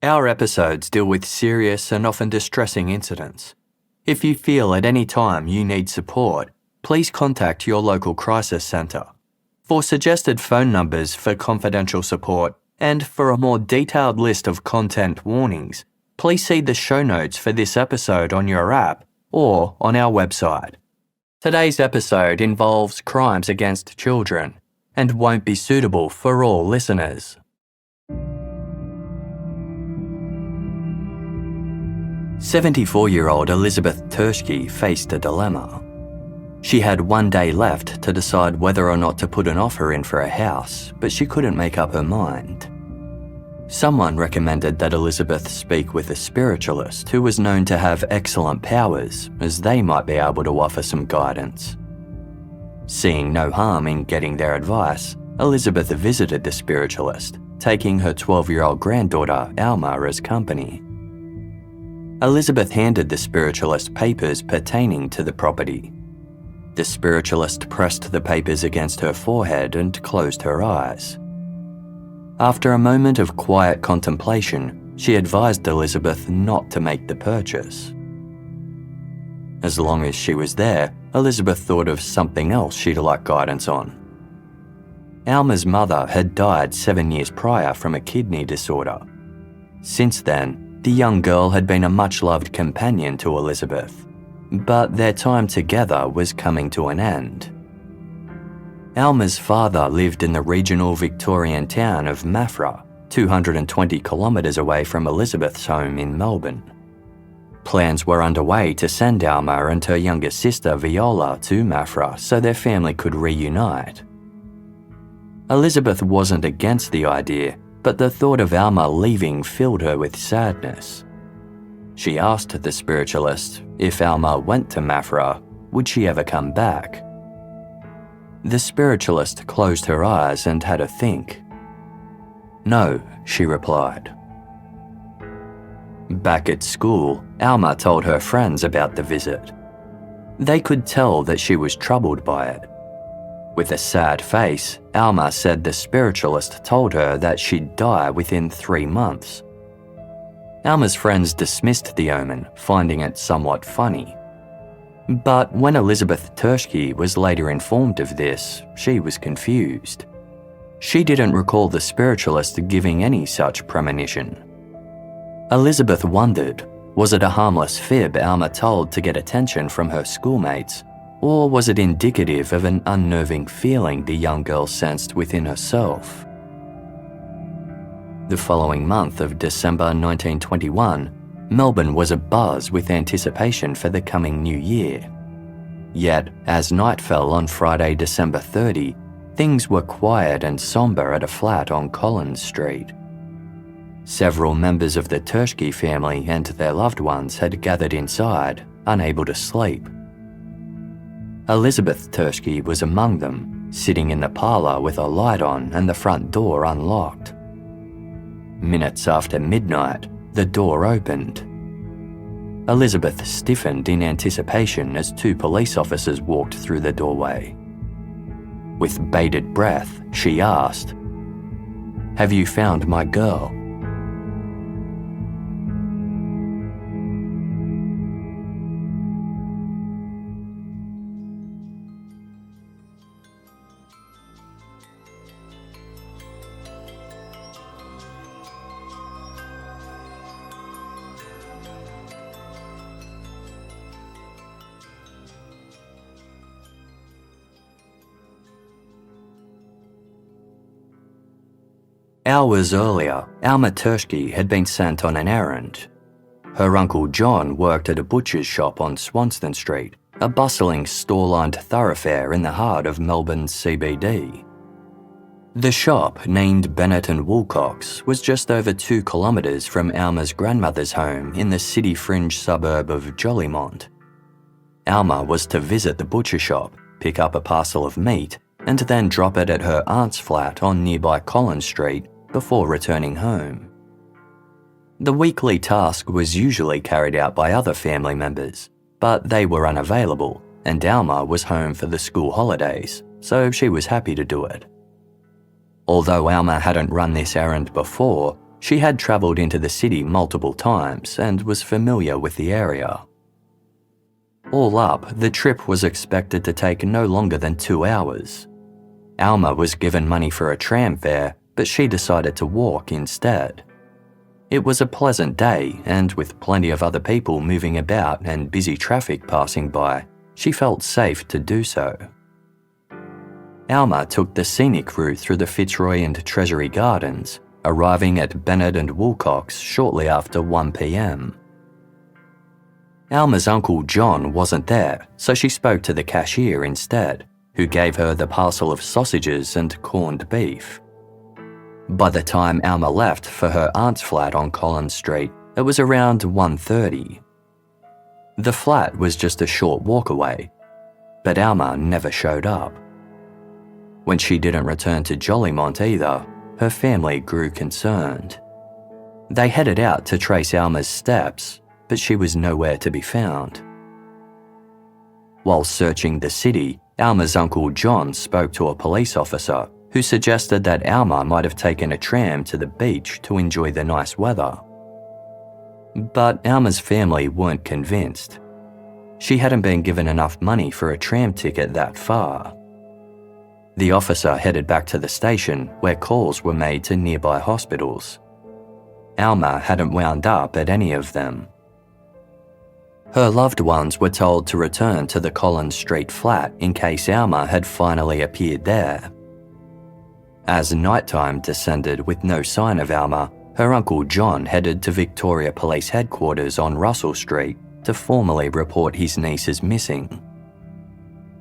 Our episodes deal with serious and often distressing incidents. If you feel at any time you need support, please contact your local crisis centre. For suggested phone numbers for confidential support and for a more detailed list of content warnings, please see the show notes for this episode on your app or on our website. Today's episode involves crimes against children and won't be suitable for all listeners. 74-year-old Elizabeth Terschke faced a dilemma. She had one day left to decide whether or not to put an offer in for a house, but she couldn't make up her mind. Someone recommended that Elizabeth speak with a spiritualist who was known to have excellent powers, as they might be able to offer some guidance. Seeing no harm in getting their advice, Elizabeth visited the spiritualist, taking her 12-year-old granddaughter Alma as company. Elizabeth handed the spiritualist papers pertaining to the property. The spiritualist pressed the papers against her forehead and closed her eyes. After a moment of quiet contemplation, she advised Elizabeth not to make the purchase. As long as she was there, Elizabeth thought of something else she'd like guidance on. Alma's mother had died 7 years prior from a kidney disorder. Since then, the young girl had been a much-loved companion to Elizabeth, but their time together was coming to an end. Alma's father lived in the regional Victorian town of Maffra, 220 kilometres away from Elizabeth's home in Melbourne. Plans were underway to send Alma and her younger sister Viola to Maffra so their family could reunite. Elizabeth wasn't against the idea, but the thought of Alma leaving filled her with sadness. She asked the spiritualist if Alma went to Maffra, would she ever come back? The spiritualist closed her eyes and had a think. No, she replied. Back at school, Alma told her friends about the visit. They could tell that she was troubled by it. With a sad face, Alma said the spiritualist told her that she'd die within 3 months. Alma's friends dismissed the omen, finding it somewhat funny. But when Elizabeth Terschke was later informed of this, she was confused. She didn't recall the spiritualist giving any such premonition. Elizabeth wondered, was it a harmless fib Alma told to get attention from her schoolmates? Or was it indicative of an unnerving feeling the young girl sensed within herself? The following month of December 1921, Melbourne was abuzz with anticipation for the coming new year. Yet, as night fell on Friday, December 30, things were quiet and sombre at a flat on Collins Street. Several members of the Terschke family and their loved ones had gathered inside, unable to sleep. Elizabeth Terschke was among them, sitting in the parlour with a light on and the front door unlocked. Minutes after midnight, the door opened. Elizabeth stiffened in anticipation as 2 police officers walked through the doorway. With bated breath, she asked, "Have you found my girl?" Hours earlier, Alma Terschke had been sent on an errand. Her uncle John worked at a butcher's shop on Swanston Street, a bustling store-lined thoroughfare in the heart of Melbourne's CBD. The shop, named Bennett and Woolcox, was just over 2 kilometres from Alma's grandmother's home in the city fringe suburb of Jolimont. Alma was to visit the butcher shop, pick up a parcel of meat, and then drop it at her aunt's flat on nearby Collins Street before returning home. The weekly task was usually carried out by other family members, but they were unavailable, and Alma was home for the school holidays, so she was happy to do it. Although Alma hadn't run this errand before, she had travelled into the city multiple times and was familiar with the area. All up, the trip was expected to take no longer than 2 hours. Alma was given money for a tram fare, but she decided to walk instead. It was a pleasant day, and with plenty of other people moving about and busy traffic passing by, she felt safe to do so. Alma took the scenic route through the Fitzroy and Treasury Gardens, arriving at Bennett and Wilcox shortly after 1 p.m. Alma's uncle John wasn't there, so she spoke to the cashier instead, who gave her the parcel of sausages and corned beef. By the time Alma left for her aunt's flat on Collins Street, it was around 1:30. The flat was just a short walk away, but Alma never showed up. When she didn't return to Jolimont either, her family grew concerned. They headed out to trace Alma's steps, but she was nowhere to be found. While searching the city, Alma's uncle John spoke to a police officer who suggested that Alma might have taken a tram to the beach to enjoy the nice weather. But Alma's family weren't convinced. She hadn't been given enough money for a tram ticket that far. The officer headed back to the station where calls were made to nearby hospitals. Alma hadn't wound up at any of them. Her loved ones were told to return to the Collins Street flat in case Alma had finally appeared there. As nighttime descended with no sign of Alma, her uncle John headed to Victoria Police Headquarters on Russell Street to formally report his niece as missing.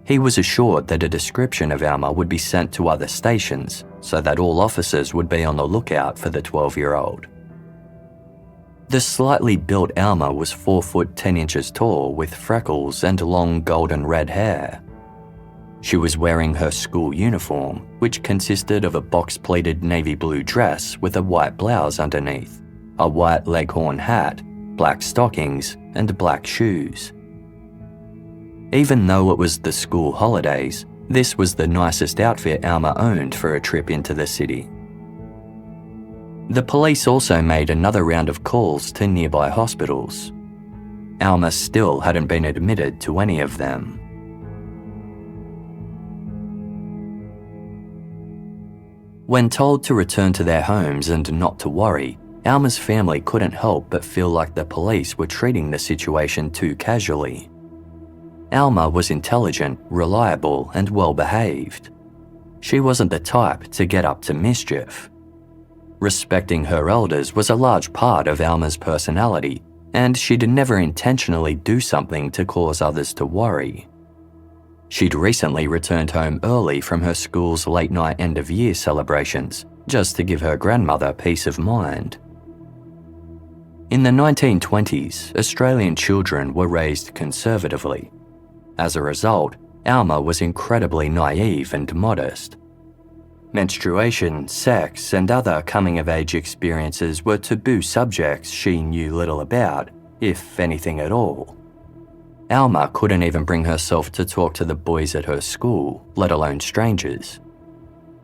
He was assured that a description of Alma would be sent to other stations so that all officers would be on the lookout for the 12-year-old. The slightly built Alma was 4 foot 10 inches tall with freckles and long golden red hair. She was wearing her school uniform, which consisted of a box-pleated navy blue dress with a white blouse underneath, a white leghorn hat, black stockings, and black shoes. Even though it was the school holidays, this was the nicest outfit Alma owned for a trip into the city. The police also made another round of calls to nearby hospitals. Alma still hadn't been admitted to any of them. When told to return to their homes and not to worry, Alma's family couldn't help but feel like the police were treating the situation too casually. Alma was intelligent, reliable, and well-behaved. She wasn't the type to get up to mischief. Respecting her elders was a large part of Alma's personality, and she'd never intentionally do something to cause others to worry. She'd recently returned home early from her school's late-night end-of-year celebrations, just to give her grandmother peace of mind. In the 1920s, Australian children were raised conservatively. As a result, Alma was incredibly naive and modest. Menstruation, sex, and other coming-of-age experiences were taboo subjects she knew little about, if anything at all. Alma couldn't even bring herself to talk to the boys at her school, let alone strangers.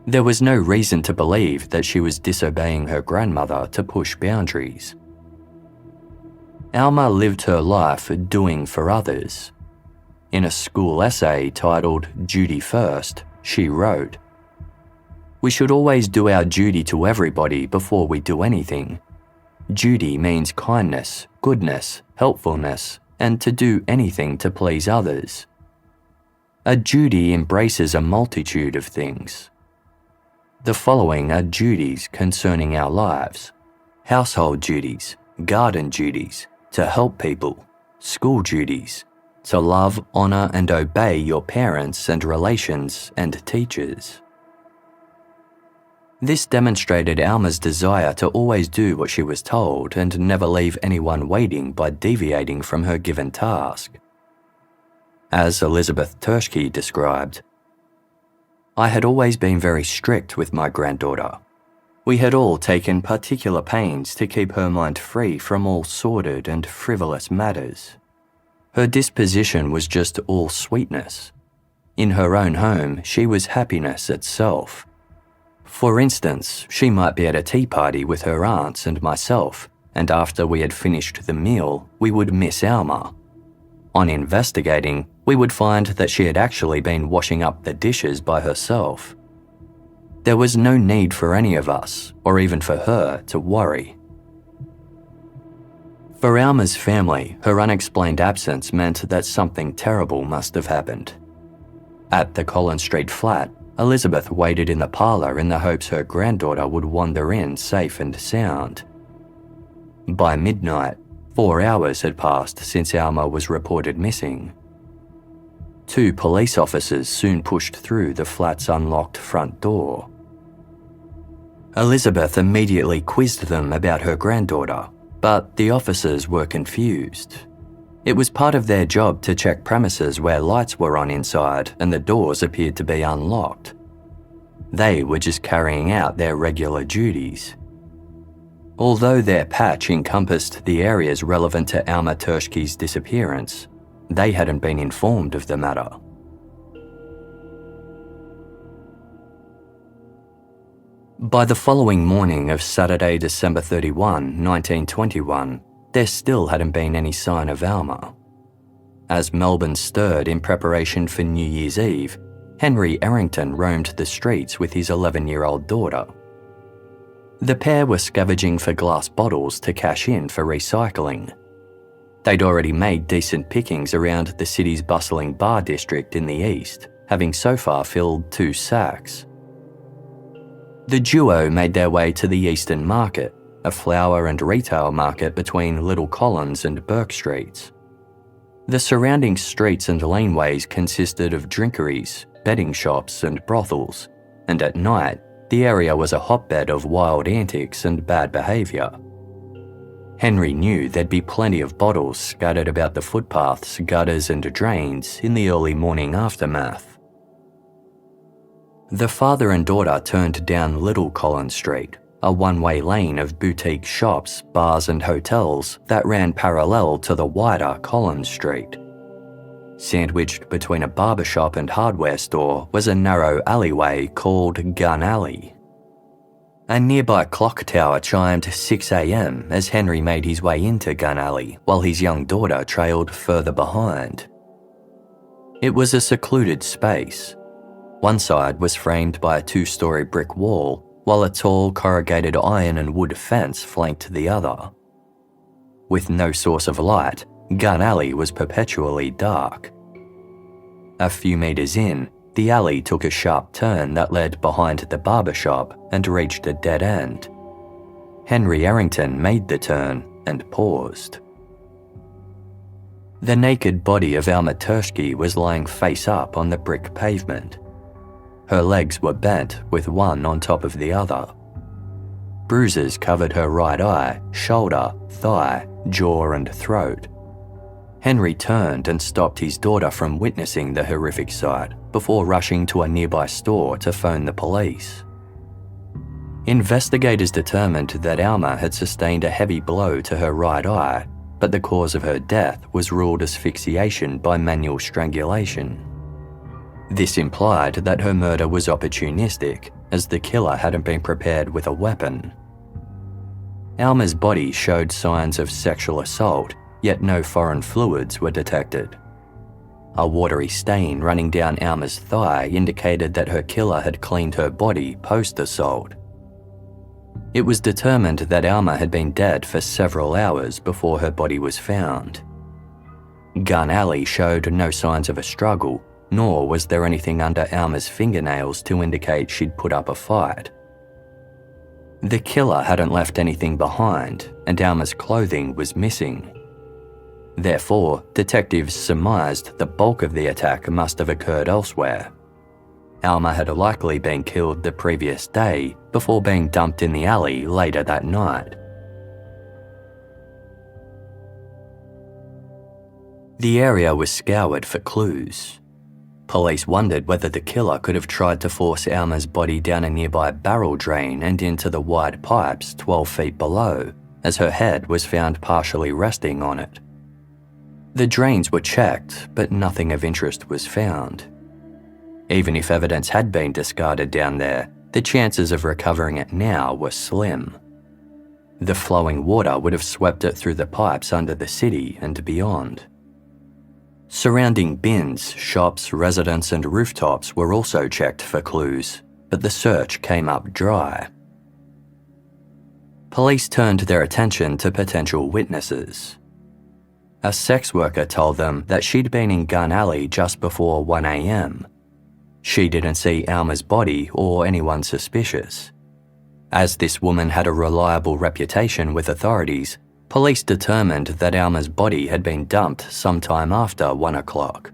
There was no reason to believe that she was disobeying her grandmother to push boundaries. Alma lived her life doing for others. In a school essay titled "Duty First," she wrote, "We should always do our duty to everybody before we do anything. Duty means kindness, goodness, helpfulness, and to do anything to please others. A duty embraces a multitude of things. The following are duties concerning our lives: household duties, garden duties, to help people, school duties, to love, honour and obey your parents and relations and teachers." This demonstrated Alma's desire to always do what she was told and never leave anyone waiting by deviating from her given task. As Elizabeth Terschke described, "I had always been very strict with my granddaughter. We had all taken particular pains to keep her mind free from all sordid and frivolous matters. Her disposition was just all sweetness. In her own home, she was happiness itself. For instance, she might be at a tea party with her aunts and myself, and after we had finished the meal, we would miss Alma. On investigating, we would find that she had actually been washing up the dishes by herself. There was no need for any of us, or even for her, to worry. For Alma's family, her unexplained absence meant that something terrible must have happened. At the Collins Street flat, Elizabeth waited in the parlour in the hopes her granddaughter would wander in safe and sound. By midnight, 4 hours had passed since Alma was reported missing. 2 police officers soon pushed through the flat's unlocked front door. Elizabeth immediately quizzed them about her granddaughter, but the officers were confused. It was part of their job to check premises where lights were on inside and the doors appeared to be unlocked. They were just carrying out their regular duties. Although their patch encompassed the areas relevant to Alma Tershke's disappearance, they hadn't been informed of the matter. By the following morning of Saturday, December 31, 1921, there still hadn't been any sign of Alma. As Melbourne stirred in preparation for New Year's Eve, Henry Errington roamed the streets with his 11-year-old daughter. The pair were scavenging for glass bottles to cash in for recycling. They'd already made decent pickings around the city's bustling bar district in the east, having so far filled 2 sacks. The duo made their way to the Eastern Market, a flower and retail market between Little Collins and Burke Streets. The surrounding streets and laneways consisted of drinkeries, betting shops and brothels, and at night, the area was a hotbed of wild antics and bad behaviour. Henry knew there'd be plenty of bottles scattered about the footpaths, gutters and drains in the early morning aftermath. The father and daughter turned down Little Collins Street, a one-way lane of boutique shops, bars and hotels that ran parallel to the wider Collins Street. Sandwiched between a barbershop and hardware store was a narrow alleyway called Gun Alley. A nearby clock tower chimed 6 a.m. as Henry made his way into Gun Alley while his young daughter trailed further behind. It was a secluded space. One side was framed by a 2-story brick wall, while a tall corrugated iron and wood fence flanked the other. With no source of light, Gun Alley was perpetually dark. A few metres in, the alley took a sharp turn that led behind the barber shop and reached a dead end. Henry Errington made the turn and paused. The naked body of Alma Tershke was lying face up on the brick pavement. Her legs were bent with one on top of the other. Bruises covered her right eye, shoulder, thigh, jaw and throat. Henry turned and stopped his daughter from witnessing the horrific sight before rushing to a nearby store to phone the police. Investigators determined that Alma had sustained a heavy blow to her right eye, but the cause of her death was ruled asphyxiation by manual strangulation. This implied that her murder was opportunistic, as the killer hadn't been prepared with a weapon. Alma's body showed signs of sexual assault, yet no foreign fluids were detected. A watery stain running down Alma's thigh indicated that her killer had cleaned her body post-assault. It was determined that Alma had been dead for several hours before her body was found. Gun Alley showed no signs of a struggle, nor was there anything under Alma's fingernails to indicate she'd put up a fight. The killer hadn't left anything behind, and Alma's clothing was missing. Therefore, detectives surmised the bulk of the attack must have occurred elsewhere. Alma had likely been killed the previous day before being dumped in the alley later that night. The area was scoured for clues. Police wondered whether the killer could have tried to force Alma's body down a nearby barrel drain and into the wide pipes 12 feet below, as her head was found partially resting on it. The drains were checked, but nothing of interest was found. Even if evidence had been discarded down there, the chances of recovering it now were slim. The flowing water would have swept it through the pipes under the city and beyond. Surrounding bins, shops, residents and rooftops were also checked for clues, but the search came up dry. Police turned their attention to potential witnesses. A sex worker told them that she'd been in Gun Alley just before 1 a.m. She didn't see Alma's body or anyone suspicious. As this woman had a reliable reputation with authorities, police determined that Alma's body had been dumped sometime after 1 o'clock.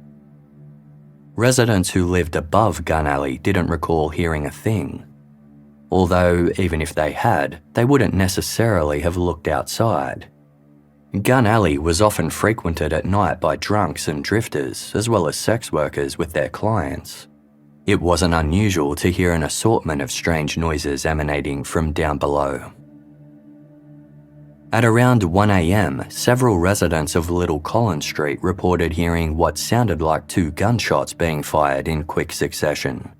Residents who lived above Gun Alley didn't recall hearing a thing. Although, even if they had, they wouldn't necessarily have looked outside. Gun Alley was often frequented at night by drunks and drifters, as well as sex workers with their clients. It wasn't unusual to hear an assortment of strange noises emanating from down below. At around 1 a.m, several residents of Little Collins Street reported hearing what sounded like 2 gunshots being fired in quick succession.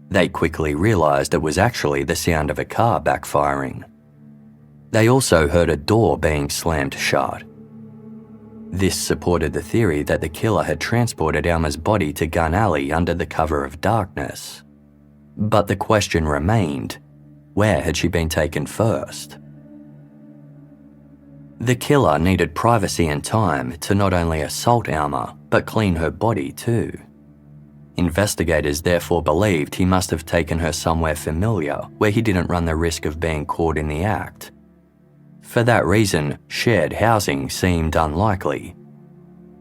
They quickly realised it was actually the sound of a car backfiring. They also heard a door being slammed shut. This supported the theory that the killer had transported Alma's body to Gun Alley under the cover of darkness. But the question remained, where had she been taken first? The killer needed privacy and time to not only assault Alma, but clean her body too. Investigators therefore believed he must have taken her somewhere familiar where he didn't run the risk of being caught in the act. For that reason, shared housing seemed unlikely.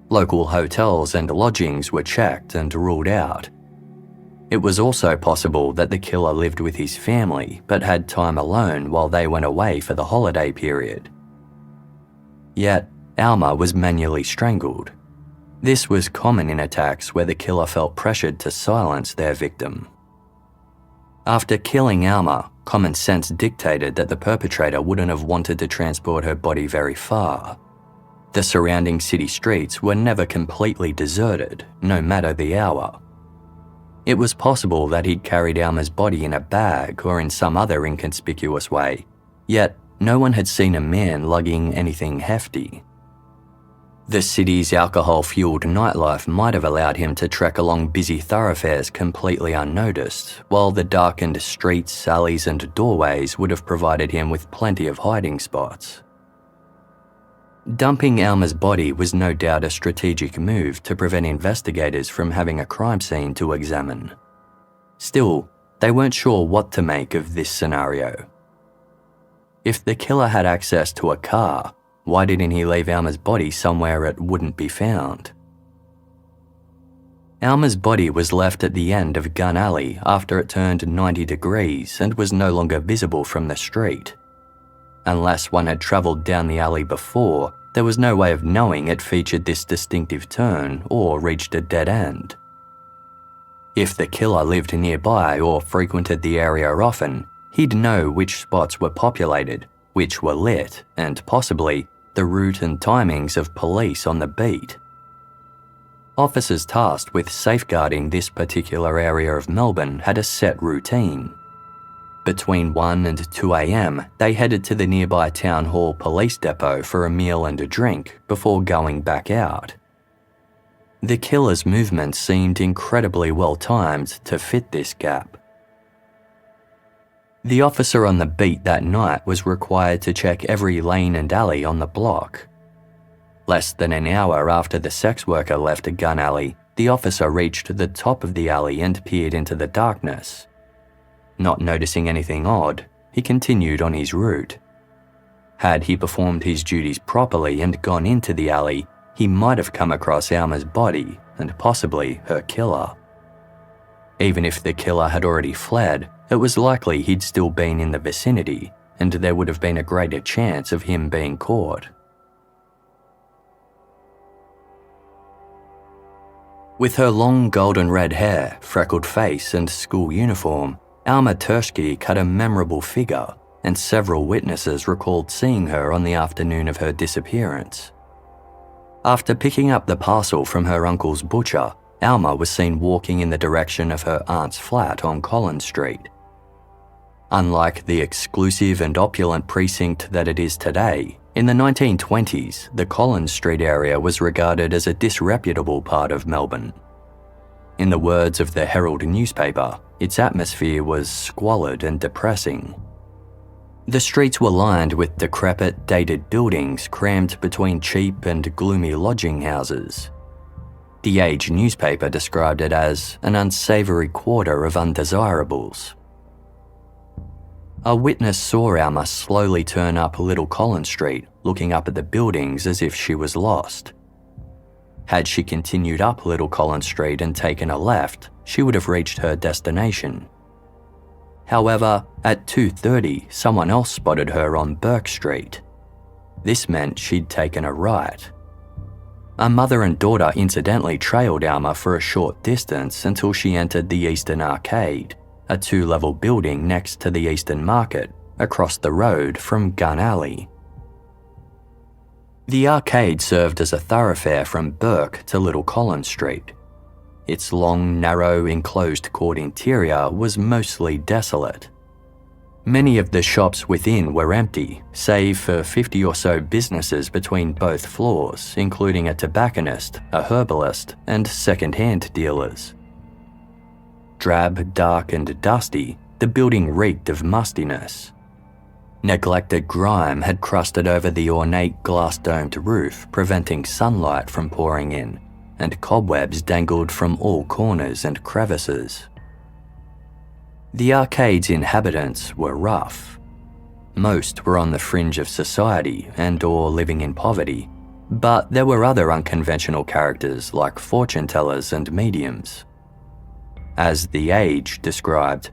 Local hotels and lodgings were checked and ruled out. It was also possible that the killer lived with his family but had time alone while they went away for the holiday period. Yet, Alma was manually strangled. This was common in attacks where the killer felt pressured to silence their victim. After killing Alma, common sense dictated that the perpetrator wouldn't have wanted to transport her body very far. The surrounding city streets were never completely deserted, no matter the hour. It was possible that he'd carried Alma's body in a bag or in some other inconspicuous way, yet no one had seen a man lugging anything hefty. The city's alcohol-fueled nightlife might have allowed him to trek along busy thoroughfares completely unnoticed, while the darkened streets, alleys and doorways would have provided him with plenty of hiding spots. Dumping Alma's body was no doubt a strategic move to prevent investigators from having a crime scene to examine. Still, they weren't sure what to make of this scenario. If the killer had access to a car, why didn't he leave Alma's body somewhere it wouldn't be found? Alma's body was left at the end of Gun Alley after it turned 90 degrees and was no longer visible from the street. Unless one had travelled down the alley before, there was no way of knowing it featured this distinctive turn or reached a dead end. If the killer lived nearby or frequented the area often, he'd know which spots were populated, which were lit, and possibly the route and timings of police on the beat. Officers tasked with safeguarding this particular area of Melbourne had a set routine. Between 1 and 2 a.m, they headed to the nearby Town Hall Police Depot for a meal and a drink before going back out. The killer's movements seemed incredibly well timed to fit this gap. The officer on the beat that night was required to check every lane and alley on the block. Less than an hour after the sex worker left a Gun Alley, the officer reached the top of the alley and peered into the darkness. Not noticing anything odd, he continued on his route. Had he performed his duties properly and gone into the alley, he might have come across Alma's body and possibly her killer. Even if the killer had already fled, it was likely he'd still been in the vicinity, and there would have been a greater chance of him being caught. With her long golden red hair, freckled face and school uniform, Alma Tursky cut a memorable figure, and several witnesses recalled seeing her on the afternoon of her disappearance. After picking up the parcel from her uncle's butcher, Alma was seen walking in the direction of her aunt's flat on Collins Street. Unlike the exclusive and opulent precinct that it is today, in the 1920s, the Collins Street area was regarded as a disreputable part of Melbourne. In the words of the Herald newspaper, its atmosphere was squalid and depressing. The streets were lined with decrepit, dated buildings crammed between cheap and gloomy lodging houses. The Age newspaper described it as an unsavoury quarter of undesirables. A witness saw Alma slowly turn up Little Collins Street, looking up at the buildings as if she was lost. Had she continued up Little Collins Street and taken a left, she would have reached her destination. However, at 2:30, someone else spotted her on Burke Street. This meant she'd taken a right. A mother and daughter incidentally trailed Alma for a short distance until she entered the Eastern Arcade, a 2-level building next to the Eastern Market, across the road from Gun Alley. The arcade served as a thoroughfare from Burke to Little Collins Street. Its long, narrow, enclosed court interior was mostly desolate. Many of the shops within were empty, save for 50 or so businesses between both floors, including a tobacconist, a herbalist, and second-hand dealers. Drab, dark, and dusty, the building reeked of mustiness. Neglected grime had crusted over the ornate glass-domed roof, preventing sunlight from pouring in, and cobwebs dangled from all corners and crevices. The arcade's inhabitants were rough. Most were on the fringe of society and/or living in poverty, but there were other unconventional characters like fortune tellers and mediums. As The Age described,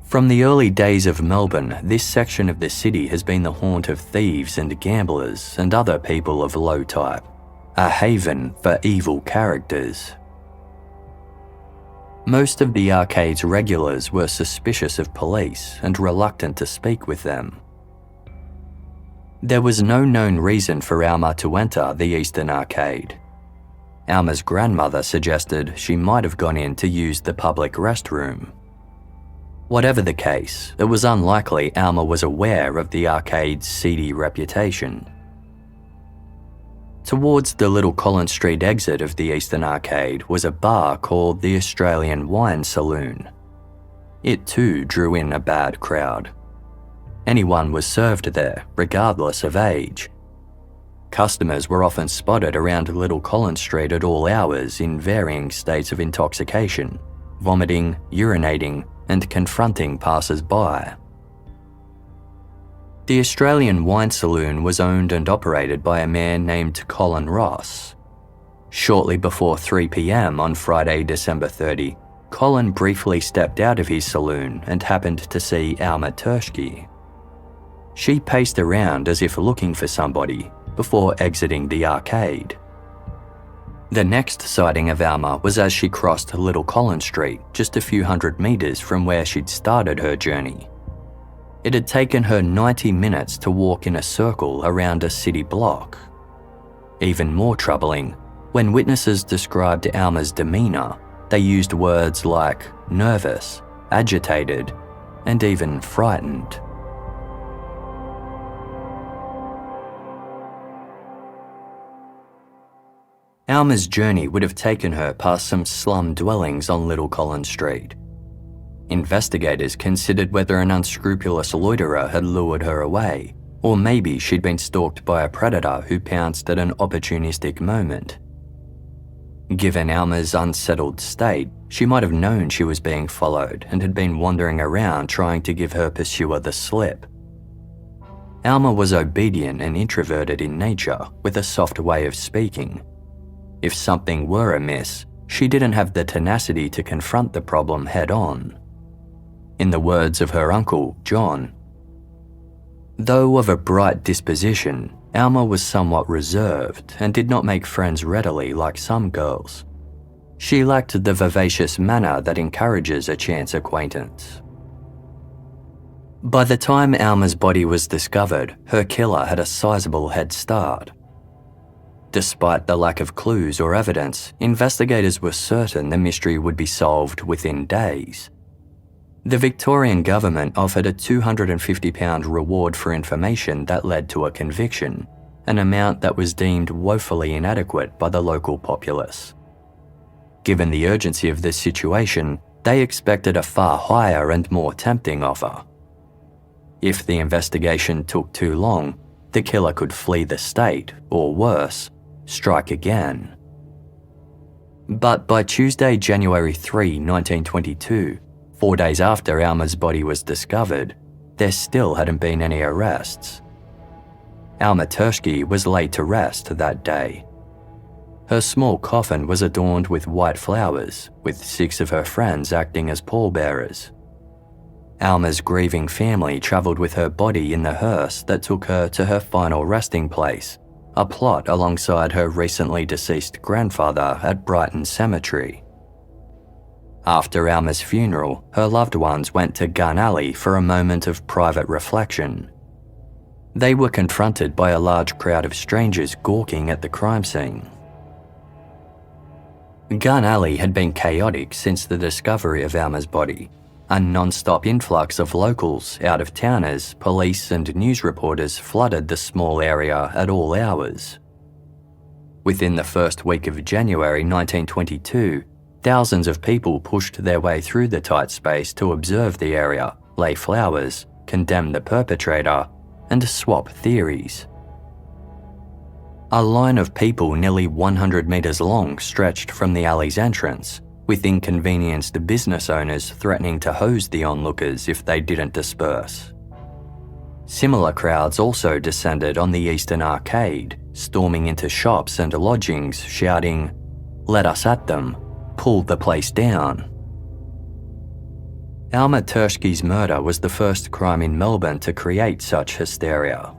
"From the early days of Melbourne, this section of the city has been the haunt of thieves and gamblers and other people of low type, a haven for evil characters." Most of the arcade's regulars were suspicious of police and reluctant to speak with them. There was no known reason for Alma to enter the Eastern Arcade. Alma's grandmother suggested she might have gone in to use the public restroom. Whatever the case, it was unlikely Alma was aware of the arcade's seedy reputation. Towards the Little Collins Street exit of the Eastern Arcade was a bar called the Australian Wine Saloon. It too drew in a bad crowd. Anyone was served there, regardless of age. Customers were often spotted around Little Collins Street at all hours in varying states of intoxication, vomiting, urinating, and confronting passers-by. The Australian Wine Saloon was owned and operated by a man named Colin Ross. Shortly before 3 p.m. on Friday, December 30, Colin briefly stepped out of his saloon and happened to see Alma Tursky. She paced around as if looking for somebody before exiting the arcade. The next sighting of Alma was as she crossed Little Collins Street, just a few hundred metres from where she'd started her journey. It had taken her 90 minutes to walk in a circle around a city block. Even more troubling, when witnesses described Alma's demeanour, they used words like nervous, agitated, and even frightened. Alma's journey would have taken her past some slum dwellings on Little Collins Street. Investigators considered whether an unscrupulous loiterer had lured her away, or maybe she'd been stalked by a predator who pounced at an opportunistic moment. Given Alma's unsettled state, she might have known she was being followed and had been wandering around trying to give her pursuer the slip. Alma was obedient and introverted in nature, with a soft way of speaking. If something were amiss, she didn't have the tenacity to confront the problem head-on. In the words of her uncle, John, though of a bright disposition, Alma was somewhat reserved and did not make friends readily like some girls. She lacked the vivacious manner that encourages a chance acquaintance. By the time Alma's body was discovered, her killer had a sizable head start. Despite the lack of clues or evidence, investigators were certain the mystery would be solved within days. The Victorian government offered a £250 reward for information that led to a conviction, an amount that was deemed woefully inadequate by the local populace. Given the urgency of this situation, they expected a far higher and more tempting offer. If the investigation took too long, the killer could flee the state, or worse, strike again. But by Tuesday, January 3, 1922, 4 days after Alma's body was discovered, there still hadn't been any arrests. Alma Tursky was laid to rest that day. Her small coffin was adorned with white flowers, with 6 of her friends acting as pallbearers. Alma's grieving family travelled with her body in the hearse that took her to her final resting place, a plot alongside her recently deceased grandfather at Brighton Cemetery. After Alma's funeral, her loved ones went to Gun Alley for a moment of private reflection. They were confronted by a large crowd of strangers gawking at the crime scene. Gun Alley had been chaotic since the discovery of Alma's body. A non-stop influx of locals, out-of-towners, police and news reporters flooded the small area at all hours. Within the first week of January 1922, thousands of people pushed their way through the tight space to observe the area, lay flowers, condemn the perpetrator, and swap theories. A line of people nearly 100 metres long stretched from the alley's entrance, with inconvenienced business owners threatening to hose the onlookers if they didn't disperse. Similar crowds also descended on the Eastern Arcade, storming into shops and lodgings, shouting, "Let us at them, pull the place down." Alma Tursky's murder was the first crime in Melbourne to create such hysteria.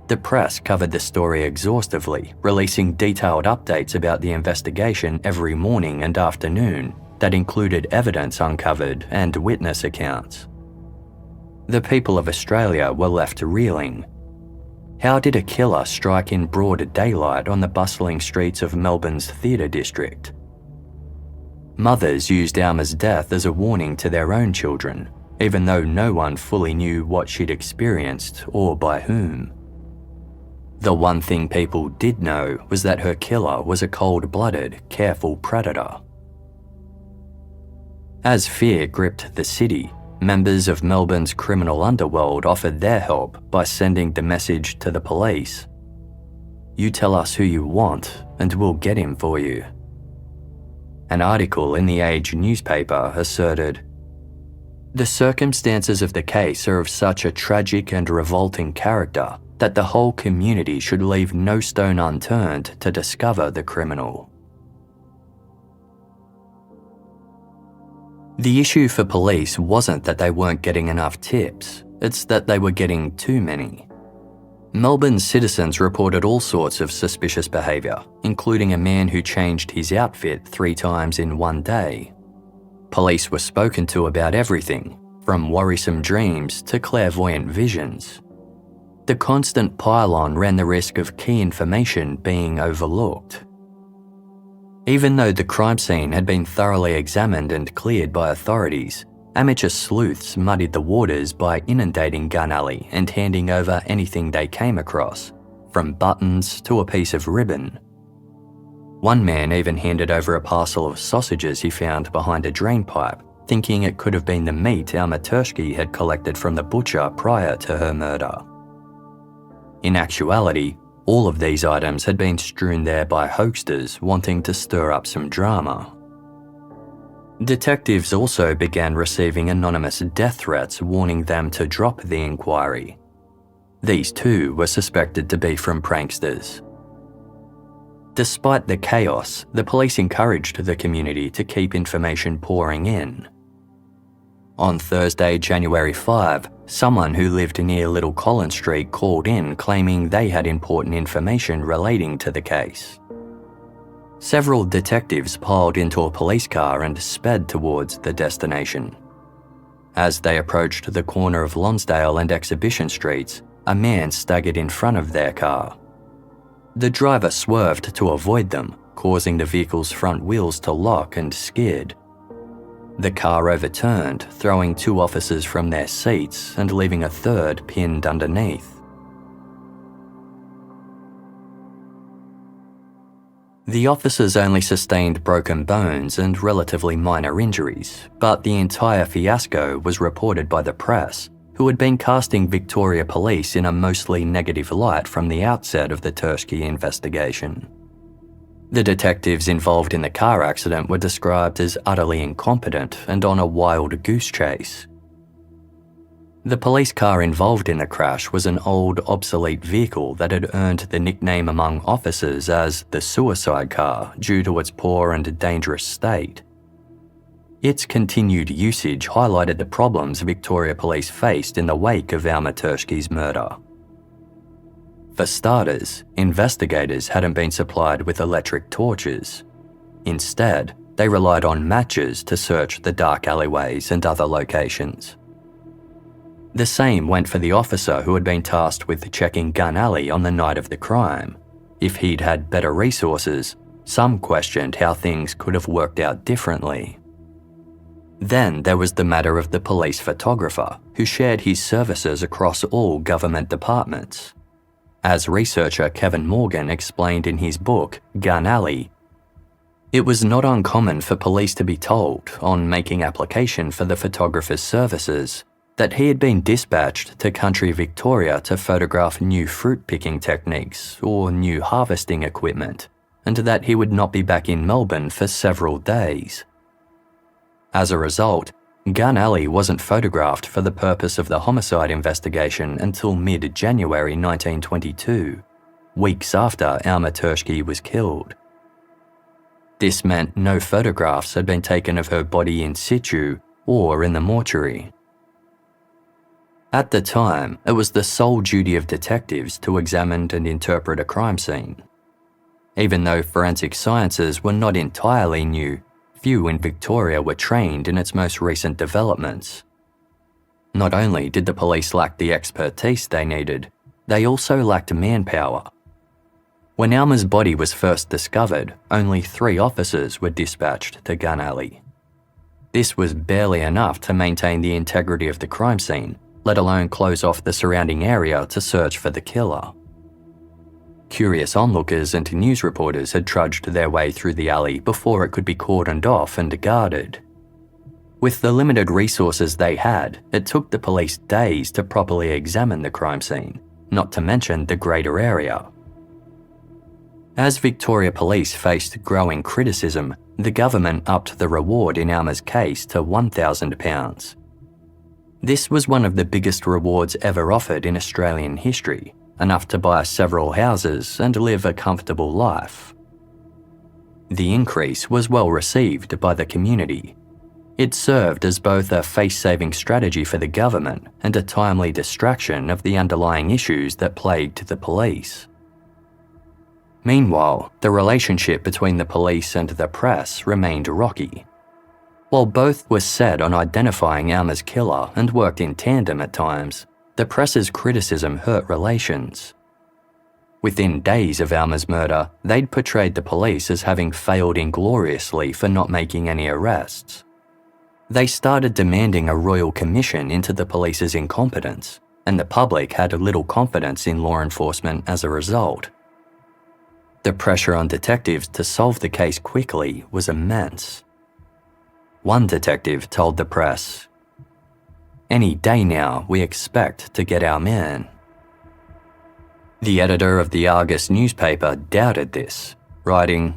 The press covered the story exhaustively, releasing detailed updates about the investigation every morning and afternoon that included evidence uncovered and witness accounts. The people of Australia were left reeling. How did a killer strike in broad daylight on the bustling streets of Melbourne's theatre district? Mothers used Alma's death as a warning to their own children, even though no one fully knew what she'd experienced or by whom. The one thing people did know was that her killer was a cold-blooded, careful predator. As fear gripped the city, members of Melbourne's criminal underworld offered their help by sending the message to the police: "You tell us who you want and we'll get him for you." An article in the Age newspaper asserted, "The circumstances of the case are of such a tragic and revolting character that the whole community should leave no stone unturned to discover the criminal." The issue for police wasn't that they weren't getting enough tips, it's that they were getting too many. Melbourne citizens reported all sorts of suspicious behaviour, including a man who changed his outfit 3 times in one day. Police were spoken to about everything, from worrisome dreams to clairvoyant visions. The constant pile-on ran the risk of key information being overlooked. Even though the crime scene had been thoroughly examined and cleared by authorities, amateur sleuths muddied the waters by inundating Gun Alley and handing over anything they came across, from buttons to a piece of ribbon. One man even handed over a parcel of sausages he found behind a drain pipe, thinking it could have been the meat Alma Tursky had collected from the butcher prior to her murder. In actuality, all of these items had been strewn there by hoaxers wanting to stir up some drama. Detectives also began receiving anonymous death threats warning them to drop the inquiry. These too were suspected to be from pranksters. Despite the chaos, the police encouraged the community to keep information pouring in. On Thursday, January 5, someone who lived near Little Collins Street called in claiming they had important information relating to the case. Several detectives piled into a police car and sped towards the destination. As they approached the corner of Lonsdale and Exhibition Streets, a man staggered in front of their car. The driver swerved to avoid them, causing the vehicle's front wheels to lock and skid. The car overturned, throwing 2 officers from their seats and leaving a third pinned underneath. The officers only sustained broken bones and relatively minor injuries, but the entire fiasco was reported by the press, who had been casting Victoria Police in a mostly negative light from the outset of the Turschke investigation. The detectives involved in the car accident were described as utterly incompetent and on a wild goose chase. The police car involved in the crash was an old, obsolete vehicle that had earned the nickname among officers as the suicide car due to its poor and dangerous state. Its continued usage highlighted the problems Victoria Police faced in the wake of Alma Turschke's murder. For starters, investigators hadn't been supplied with electric torches. Instead, they relied on matches to search the dark alleyways and other locations. The same went for the officer who had been tasked with checking Gun Alley on the night of the crime. If he'd had better resources, some questioned how things could have worked out differently. Then there was the matter of the police photographer, who shared his services across all government departments. As researcher Kevin Morgan explained in his book, Gun Alley, it was not uncommon for police to be told, on making application for the photographer's services, that he had been dispatched to country Victoria to photograph new fruit picking techniques or new harvesting equipment, and that he would not be back in Melbourne for several days. As a result, Gun Alley wasn't photographed for the purpose of the homicide investigation until mid-January 1922, weeks after Alma Turschke was killed. This meant no photographs had been taken of her body in situ or in the mortuary. At the time, it was the sole duty of detectives to examine and interpret a crime scene. Even though forensic sciences were not entirely new, few in Victoria were trained in its most recent developments. Not only did the police lack the expertise they needed, they also lacked manpower. When Alma's body was first discovered, only 3 officers were dispatched to Gun Alley. This was barely enough to maintain the integrity of the crime scene, let alone close off the surrounding area to search for the killer. Curious onlookers and news reporters had trudged their way through the alley before it could be cordoned off and guarded. With the limited resources they had, it took the police days to properly examine the crime scene, not to mention the greater area. As Victoria Police faced growing criticism, the government upped the reward in Alma's case to £1,000. This was one of the biggest rewards ever offered in Australian history, enough to buy several houses and live a comfortable life. The increase was well received by the community. It served as both a face-saving strategy for the government and a timely distraction of the underlying issues that plagued the police. Meanwhile, the relationship between the police and the press remained rocky. While both were set on identifying Alma's killer and worked in tandem at times, the press's criticism hurt relations. Within days of Alma's murder, they'd portrayed the police as having failed ingloriously for not making any arrests. They started demanding a royal commission into the police's incompetence, and the public had little confidence in law enforcement as a result. The pressure on detectives to solve the case quickly was immense. One detective told the press, "Any day now, we expect to get our man." The editor of the Argus newspaper doubted this, writing,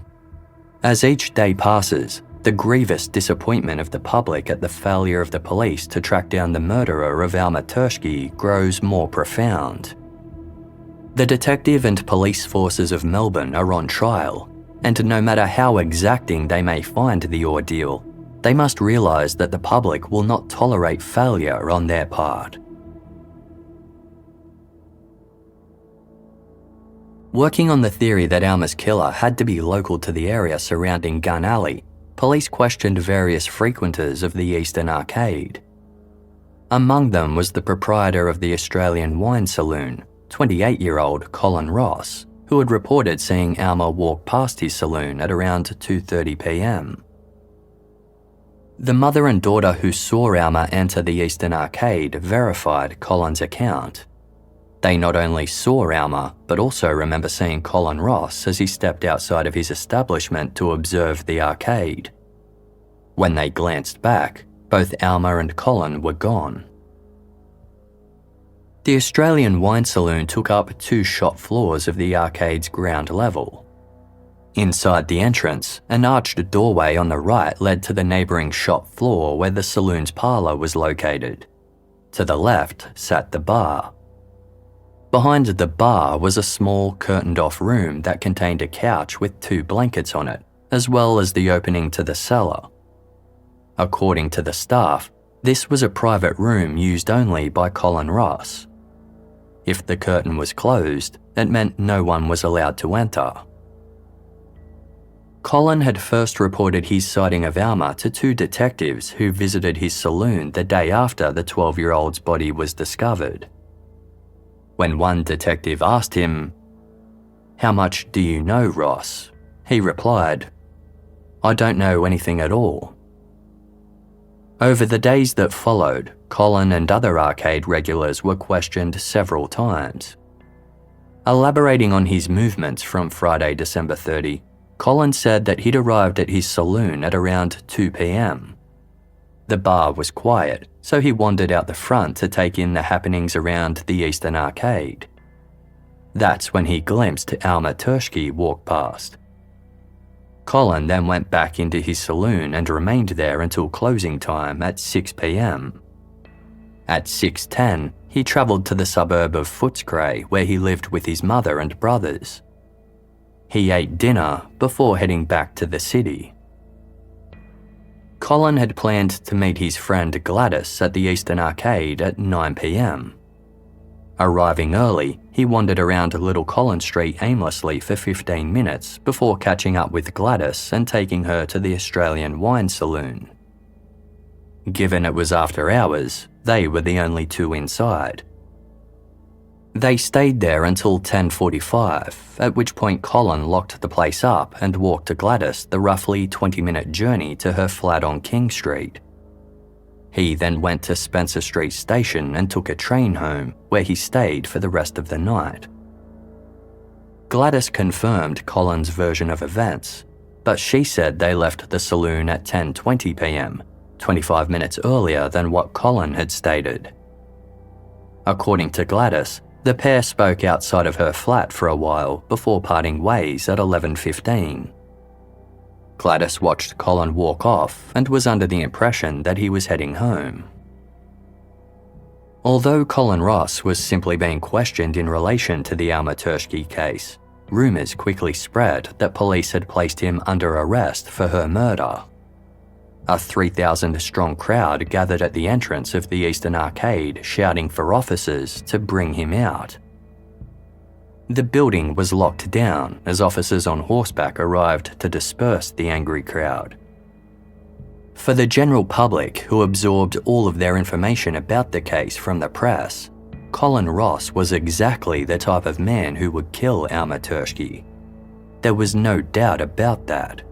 "As each day passes, the grievous disappointment of the public at the failure of the police to track down the murderer of Alma Turschke grows more profound. The detective and police forces of Melbourne are on trial, and no matter how exacting they may find the ordeal, they must realise that the public will not tolerate failure on their part." Working on the theory that Alma's killer had to be local to the area surrounding Gun Alley, police questioned various frequenters of the Eastern Arcade. Among them was the proprietor of the Australian Wine Saloon, 28-year-old Colin Ross, who had reported seeing Alma walk past his saloon at around 2:30 p.m. The mother and daughter who saw Alma enter the Eastern Arcade verified Colin's account. They not only saw Alma, but also remember seeing Colin Ross as he stepped outside of his establishment to observe the arcade. When they glanced back, both Alma and Colin were gone. The Australian Wine Saloon took up 2 shop floors of the arcade's ground level. Inside the entrance, an arched doorway on the right led to the neighbouring shop floor where the saloon's parlour was located. To the left sat the bar. Behind the bar was a small curtained-off room that contained a couch with 2 blankets on it, as well as the opening to the cellar. According to the staff, this was a private room used only by Colin Ross. If the curtain was closed, it meant no one was allowed to enter. Colin had first reported his sighting of Alma to 2 detectives who visited his saloon the day after the 12-year-old's body was discovered. When one detective asked him, "How much do you know, Ross?" he replied, "I don't know anything at all." Over the days that followed, Colin and other arcade regulars were questioned several times. Elaborating on his movements from Friday, December 30, Colin said that he'd arrived at his saloon at around 2 p.m. The bar was quiet, so he wandered out the front to take in the happenings around the Eastern Arcade. That's when he glimpsed Alma Tursky walk past. Colin then went back into his saloon and remained there until closing time at 6 p.m. At 6:10, he travelled to the suburb of Footscray where he lived with his mother and brothers. He ate dinner before heading back to the city. Colin had planned to meet his friend Gladys at the Eastern Arcade at 9 p.m. Arriving early, he wandered around Little Collins Street aimlessly for 15 minutes before catching up with Gladys and taking her to the Australian Wine Saloon. Given it was after hours, they were the only 2 inside. They stayed there until 10:45, at which point Colin locked the place up and walked to Gladys the roughly 20-minute journey to her flat on King Street. He then went to Spencer Street Station and took a train home, where he stayed for the rest of the night. Gladys confirmed Colin's version of events, but she said they left the saloon at 10:20 p.m, 25 minutes earlier than what Colin had stated. According to Gladys, the pair spoke outside of her flat for a while before parting ways at 11:15. Gladys watched Colin walk off and was under the impression that he was heading home. Although Colin Ross was simply being questioned in relation to the Alma Tursky case, rumours quickly spread that police had placed him under arrest for her murder. A 3,000-strong crowd gathered at the entrance of the Eastern Arcade shouting for officers to bring him out. The building was locked down as officers on horseback arrived to disperse the angry crowd. For the general public, who absorbed all of their information about the case from the press, Colin Ross was exactly the type of man who would kill Alma Tursky. There was no doubt about that.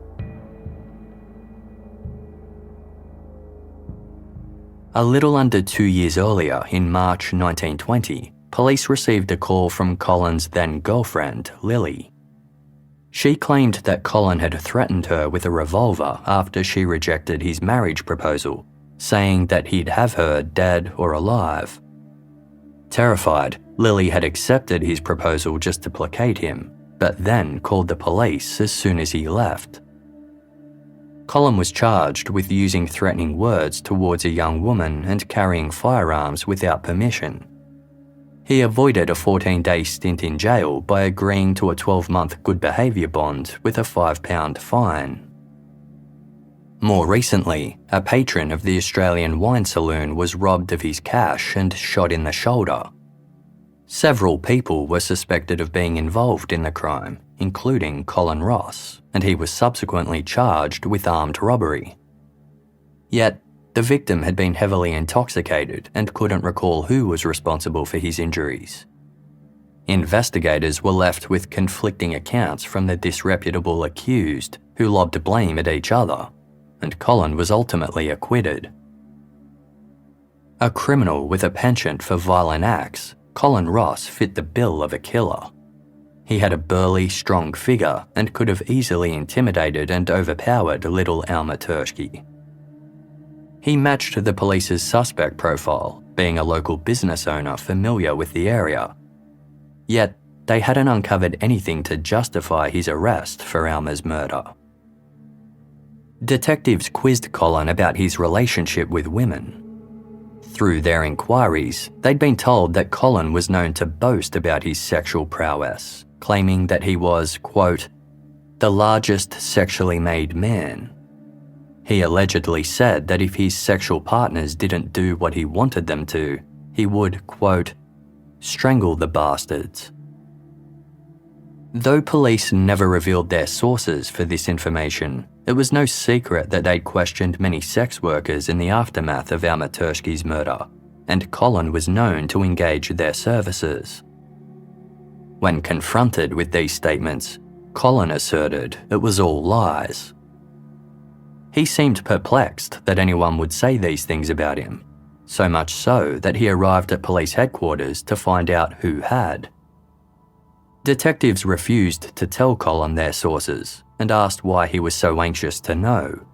A little under 2 years earlier, in March 1920, police received a call from Colin's then-girlfriend, Lily. She claimed that Colin had threatened her with a revolver after she rejected his marriage proposal, saying that he'd have her dead or alive. Terrified, Lily had accepted his proposal just to placate him, but then called the police as soon as he left. Colin was charged with using threatening words towards a young woman and carrying firearms without permission. He avoided a 14-day stint in jail by agreeing to a 12-month good behaviour bond with a £5 fine. More recently, a patron of the Australian Wine Saloon was robbed of his cash and shot in the shoulder. Several people were suspected of being involved in the crime, including Colin Ross, and he was subsequently charged with armed robbery. Yet, the victim had been heavily intoxicated and couldn't recall who was responsible for his injuries. Investigators were left with conflicting accounts from the disreputable accused, who lobbed blame at each other, and Colin was ultimately acquitted. A criminal with a penchant for violent acts, Colin Ross fit the bill of a killer. He had a burly, strong figure and could have easily intimidated and overpowered little Alma Tursky. He matched the police's suspect profile, being a local business owner familiar with the area. Yet, they hadn't uncovered anything to justify his arrest for Alma's murder. Detectives quizzed Colin about his relationship with women. Through their inquiries, they'd been told that Colin was known to boast about his sexual prowess, claiming that he was, quote, the largest sexually made man. He allegedly said that if his sexual partners didn't do what he wanted them to, he would, quote, strangle the bastards. Though police never revealed their sources for this information, it was no secret that they'd questioned many sex workers in the aftermath of Alma Tursky's murder, and Colin was known to engage their services. When confronted with these statements, Colin asserted it was all lies. He seemed perplexed that anyone would say these things about him, so much so that he arrived at police headquarters to find out who had. Detectives refused to tell Colin their sources and asked why he was so anxious to know.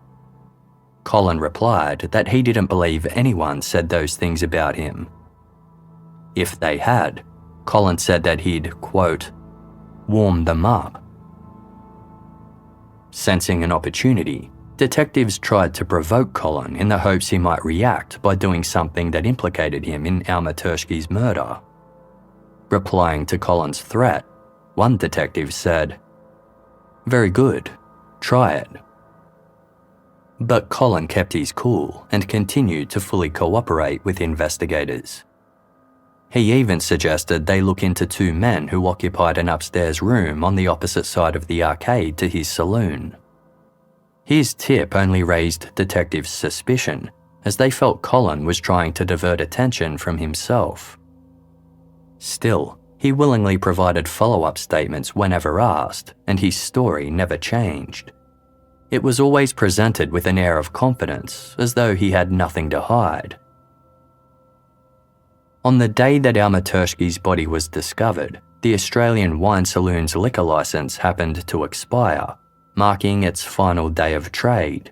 Colin replied that he didn't believe anyone said those things about him. If they had, Colin said that he'd, quote, warm them up. Sensing an opportunity, detectives tried to provoke Colin in the hopes he might react by doing something that implicated him in Alma Tursky's murder. Replying to Colin's threat, one detective said, very good, try it. But Colin kept his cool and continued to fully cooperate with investigators. He even suggested they look into two men who occupied an upstairs room on the opposite side of the arcade to his saloon. His tip only raised detectives' suspicion, as they felt Colin was trying to divert attention from himself. Still, he willingly provided follow-up statements whenever asked, and his story never changed. It was always presented with an air of confidence, as though he had nothing to hide. On the day that Alma Tursky's body was discovered, the Australian Wine Saloon's liquor licence happened to expire, marking its final day of trade.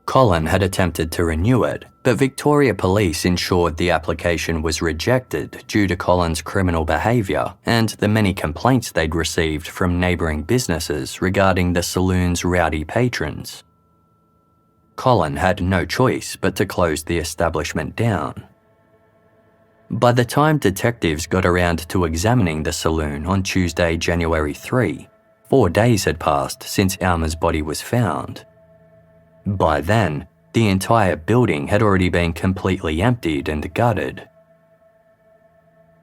Colin had attempted to renew it, but Victoria Police ensured the application was rejected due to Colin's criminal behaviour and the many complaints they'd received from neighbouring businesses regarding the saloon's rowdy patrons. Colin had no choice but to close the establishment down. By the time detectives got around to examining the saloon on Tuesday, January 3, 4 days had passed since Alma's body was found. By then, the entire building had already been completely emptied and gutted.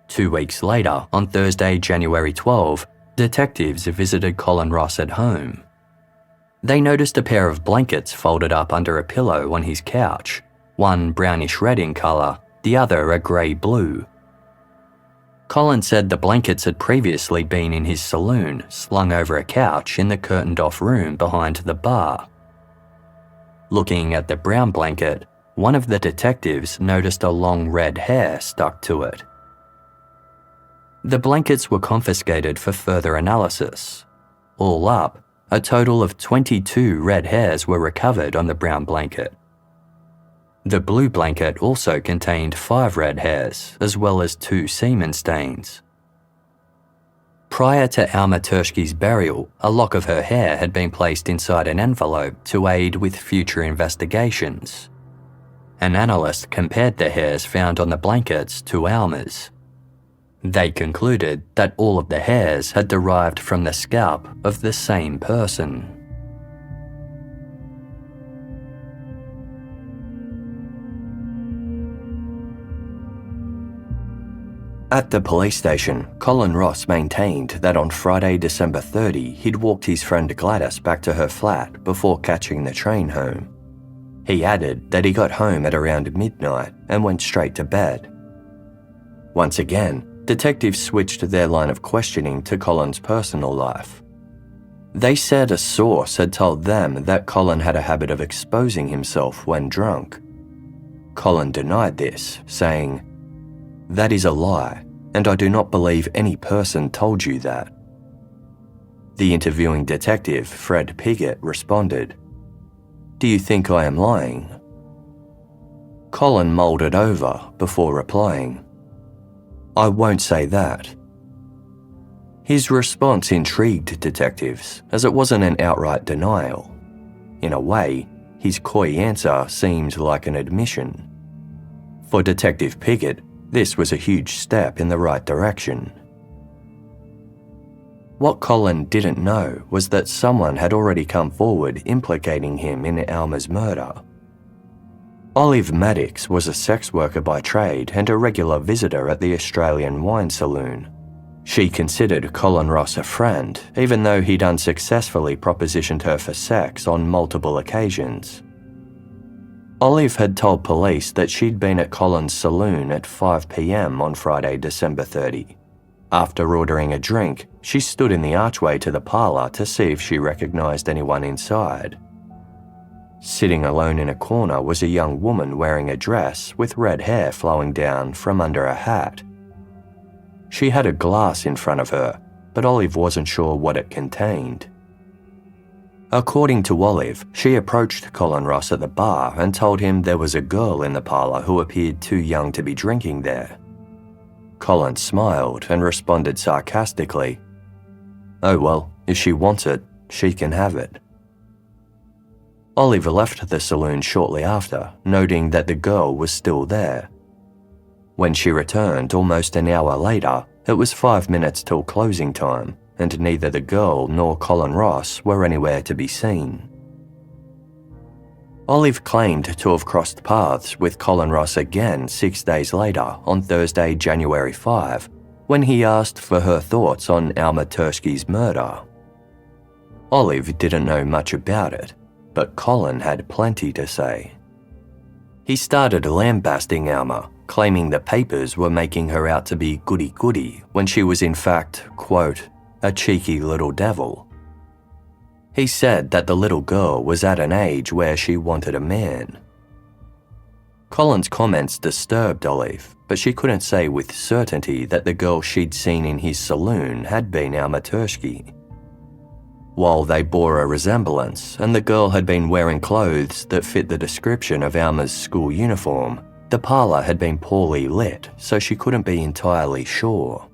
2 weeks later, on Thursday, January 12, detectives visited Colin Ross at home. They noticed a pair of blankets folded up under a pillow on his couch, one brownish-red in colour, the other a grey-blue. Colin said the blankets had previously been in his saloon, slung over a couch in the curtained-off room behind the bar. Looking at the brown blanket, one of the detectives noticed a long red hair stuck to it. The blankets were confiscated for further analysis. All up, a total of 22 red hairs were recovered on the brown blanket. The blue blanket also contained 5 red hairs, as well as 2 semen stains. Prior to Alma Tursky's burial, a lock of her hair had been placed inside an envelope to aid with future investigations. An analyst compared the hairs found on the blankets to Alma's. They concluded that all of the hairs had derived from the scalp of the same person. At the police station, Colin Ross maintained that on Friday, December 30, he'd walked his friend Gladys back to her flat before catching the train home. He added that he got home at around midnight and went straight to bed. Once again, detectives switched their line of questioning to Colin's personal life. They said a source had told them that Colin had a habit of exposing himself when drunk. Colin denied this, saying, "That is a lie, and I do not believe any person told you that." The interviewing detective, Fred Piggott, responded, "Do you think I am lying?" Colin mulled it over before replying, "I won't say that." His response intrigued detectives, as it wasn't an outright denial. In a way, his coy answer seemed like an admission. For Detective Piggott, this was a huge step in the right direction. What Colin didn't know was that someone had already come forward implicating him in Alma's murder. Olive Maddox was a sex worker by trade and a regular visitor at the Australian Wine Saloon. She considered Colin Ross a friend, even though he'd unsuccessfully propositioned her for sex on multiple occasions. Olive had told police that she'd been at Colin's saloon at 5 p.m. on Friday, December 30. After ordering a drink, she stood in the archway to the parlour to see if she recognised anyone inside. Sitting alone in a corner was a young woman wearing a dress with red hair flowing down from under a hat. She had a glass in front of her, but Olive wasn't sure what it contained. According to Olive, she approached Colin Ross at the bar and told him there was a girl in the parlour who appeared too young to be drinking there. Colin smiled and responded sarcastically, "Oh well, if she wants it, she can have it." Olive left the saloon shortly after, noting that the girl was still there. When she returned almost an hour later, it was 5 minutes till closing time, and neither the girl nor Colin Ross were anywhere to be seen. Olive claimed to have crossed paths with Colin Ross again 6 days later on Thursday, January 5, when he asked for her thoughts on Alma Tursky's murder. Olive didn't know much about it, but Colin had plenty to say. He started lambasting Alma, claiming the papers were making her out to be goody-goody when she was in fact, quote, a cheeky little devil. He said that the little girl was at an age where she wanted a man. Colin's comments disturbed Olive, but she couldn't say with certainty that the girl she'd seen in his saloon had been Alma Tursky. While they bore a resemblance and the girl had been wearing clothes that fit the description of Alma's school uniform, the parlour had been poorly lit, so she couldn't be entirely sure.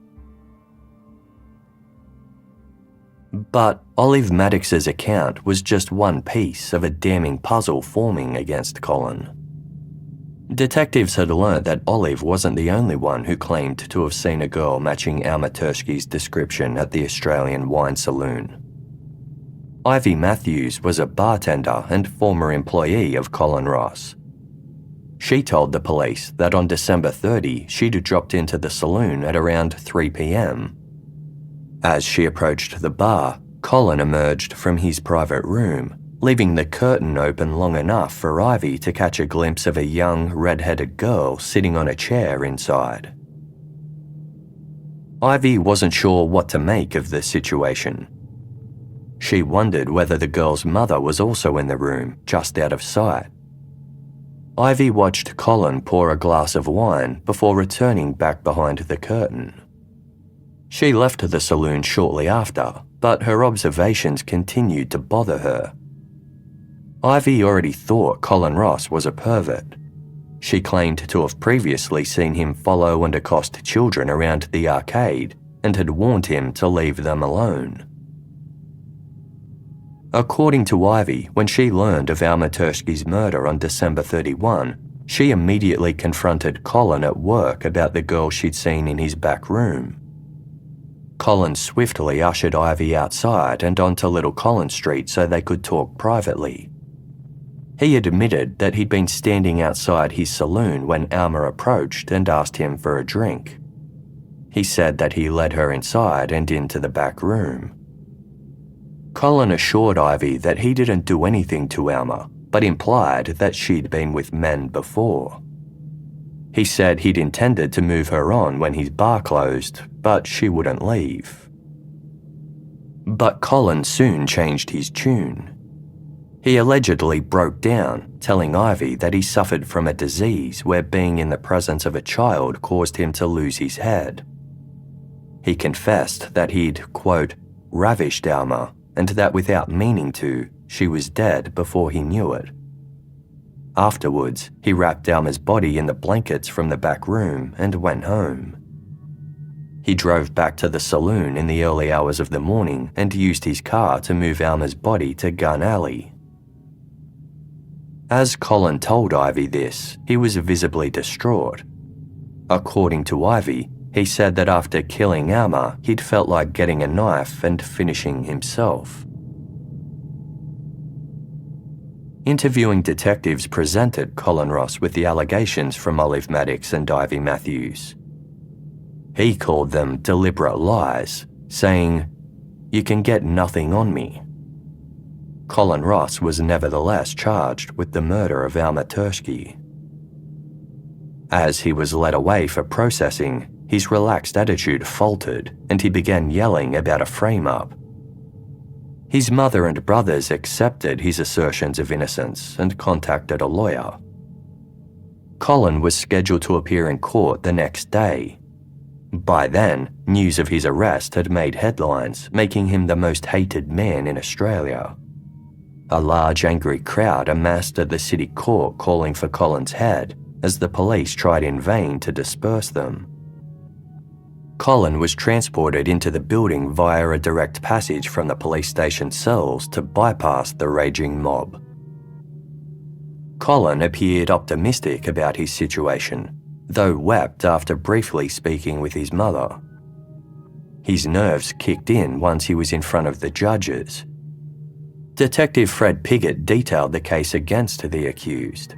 But Olive Maddox's account was just one piece of a damning puzzle forming against Colin. Detectives had learnt that Olive wasn't the only one who claimed to have seen a girl matching Alma Tursky's description at the Australian Wine Saloon. Ivy Matthews was a bartender and former employee of Colin Ross. She told the police that on December 30 she'd dropped into the saloon at around 3 p.m. As she approached the bar, Colin emerged from his private room, leaving the curtain open long enough for Ivy to catch a glimpse of a young, red-headed girl sitting on a chair inside. Ivy wasn't sure what to make of the situation. She wondered whether the girl's mother was also in the room, just out of sight. Ivy watched Colin pour a glass of wine before returning back behind the curtain. She left the saloon shortly after, but her observations continued to bother her. Ivy already thought Colin Ross was a pervert. She claimed to have previously seen him follow and accost children around the arcade and had warned him to leave them alone. According to Ivy, when she learned of Alma Tursky's murder on December 31, she immediately confronted Colin at work about the girl she'd seen in his back room. Colin swiftly ushered Ivy outside and onto Little Collins Street so they could talk privately. He admitted that he'd been standing outside his saloon when Alma approached and asked him for a drink. He said that he led her inside and into the back room. Colin assured Ivy that he didn't do anything to Alma, but implied that she'd been with men before. He said he'd intended to move her on when his bar closed, but she wouldn't leave. But Colin soon changed his tune. He allegedly broke down, telling Ivy that he suffered from a disease where being in the presence of a child caused him to lose his head. He confessed that he'd, quote, ravished Alma, and that without meaning to, she was dead before he knew it. Afterwards, he wrapped Alma's body in the blankets from the back room and went home. He drove back to the saloon in the early hours of the morning and used his car to move Alma's body to Gun Alley. As Colin told Ivy this, he was visibly distraught. According to Ivy, he said that after killing Alma, he'd felt like getting a knife and finishing himself. Interviewing detectives presented Colin Ross with the allegations from Olive Maddox and Ivy Matthews. He called them deliberate lies, saying, "You can get nothing on me." Colin Ross was nevertheless charged with the murder of Alma Tursky. As he was led away for processing, his relaxed attitude faltered and he began yelling about a frame-up. His mother and brothers accepted his assertions of innocence and contacted a lawyer. Colin was scheduled to appear in court the next day. By then, news of his arrest had made headlines, making him the most hated man in Australia. A large angry crowd amassed at the city court calling for Colin's head, as the police tried in vain to disperse them. Colin was transported into the building via a direct passage from the police station cells to bypass the raging mob. Colin appeared optimistic about his situation, though wept after briefly speaking with his mother. His nerves kicked in once he was in front of the judges. Detective Fred Piggott detailed the case against the accused.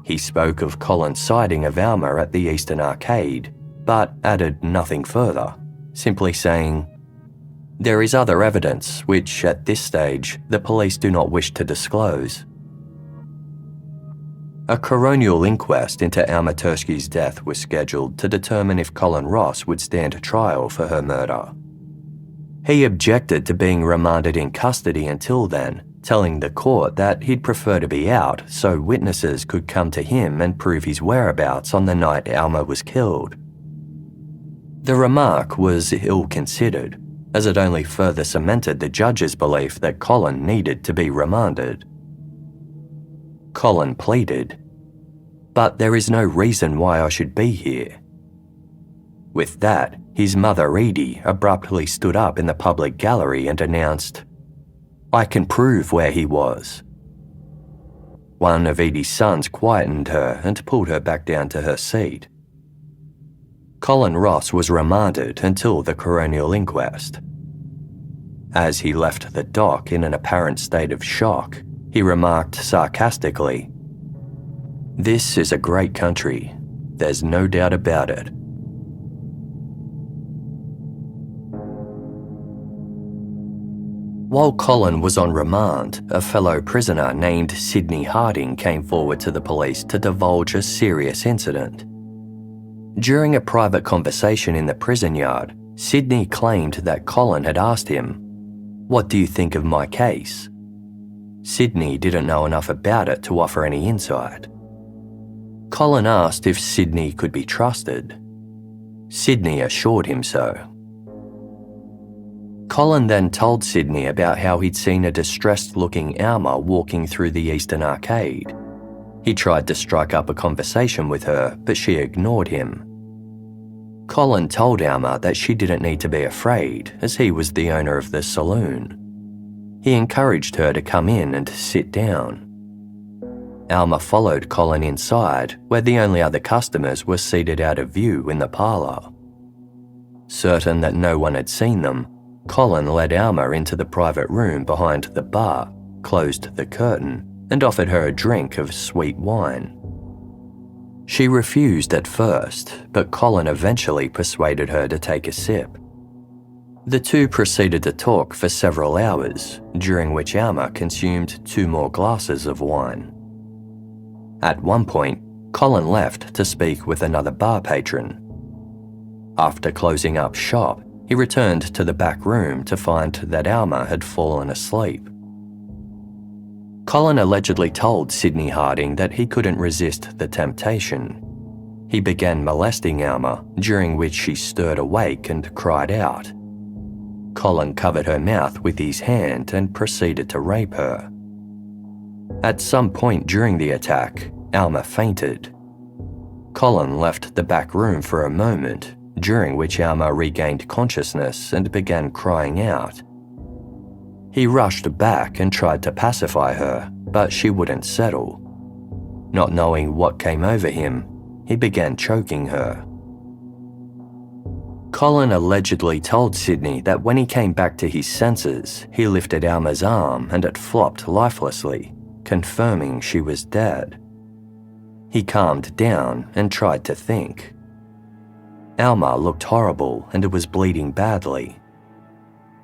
He spoke of Colin's sighting of Alma at the Eastern Arcade, but added nothing further, simply saying, "There is other evidence which, at this stage, the police do not wish to disclose." A coronial inquest into Alma Tursky's death was scheduled to determine if Colin Ross would stand trial for her murder. He objected to being remanded in custody until then, telling the court that he'd prefer to be out so witnesses could come to him and prove his whereabouts on the night Alma was killed. The remark was ill-considered, as it only further cemented the judge's belief that Colin needed to be remanded. Colin pleaded, "But there is no reason why I should be here." With that, his mother Edie abruptly stood up in the public gallery and announced, "I can prove where he was." One of Edie's sons quietened her and pulled her back down to her seat. Colin Ross was remanded until the coronial inquest. As he left the dock in an apparent state of shock, he remarked sarcastically, "This is a great country. There's no doubt about it." While Colin was on remand, a fellow prisoner named Sydney Harding came forward to the police to divulge a serious incident. During a private conversation in the prison yard, Sydney claimed that Colin had asked him, "What do you think of my case?" Sydney didn't know enough about it to offer any insight. Colin asked if Sydney could be trusted. Sydney assured him so. Colin then told Sydney about how he'd seen a distressed-looking Alma walking through the Eastern Arcade. He tried to strike up a conversation with her, but she ignored him. Colin told Alma that she didn't need to be afraid, as he was the owner of the saloon. He encouraged her to come in and sit down. Alma followed Colin inside, where the only other customers were seated out of view in the parlour. Certain that no one had seen them, Colin led Alma into the private room behind the bar, closed the curtain, and offered her a drink of sweet wine. She refused at first, but Colin eventually persuaded her to take a sip. The two proceeded to talk for several hours, during which Alma consumed 2 more glasses of wine. At one point, Colin left to speak with another bar patron. After closing up shop, he returned to the back room to find that Alma had fallen asleep. Colin allegedly told Sydney Harding that he couldn't resist the temptation. He began molesting Alma, during which she stirred awake and cried out. Colin covered her mouth with his hand and proceeded to rape her. At some point during the attack, Alma fainted. Colin left the back room for a moment, during which Alma regained consciousness and began crying out. He rushed back and tried to pacify her, but she wouldn't settle. Not knowing what came over him, he began choking her. Colin allegedly told Sydney that when he came back to his senses, he lifted Alma's arm and it flopped lifelessly, confirming she was dead. He calmed down and tried to think. Alma looked horrible and was bleeding badly.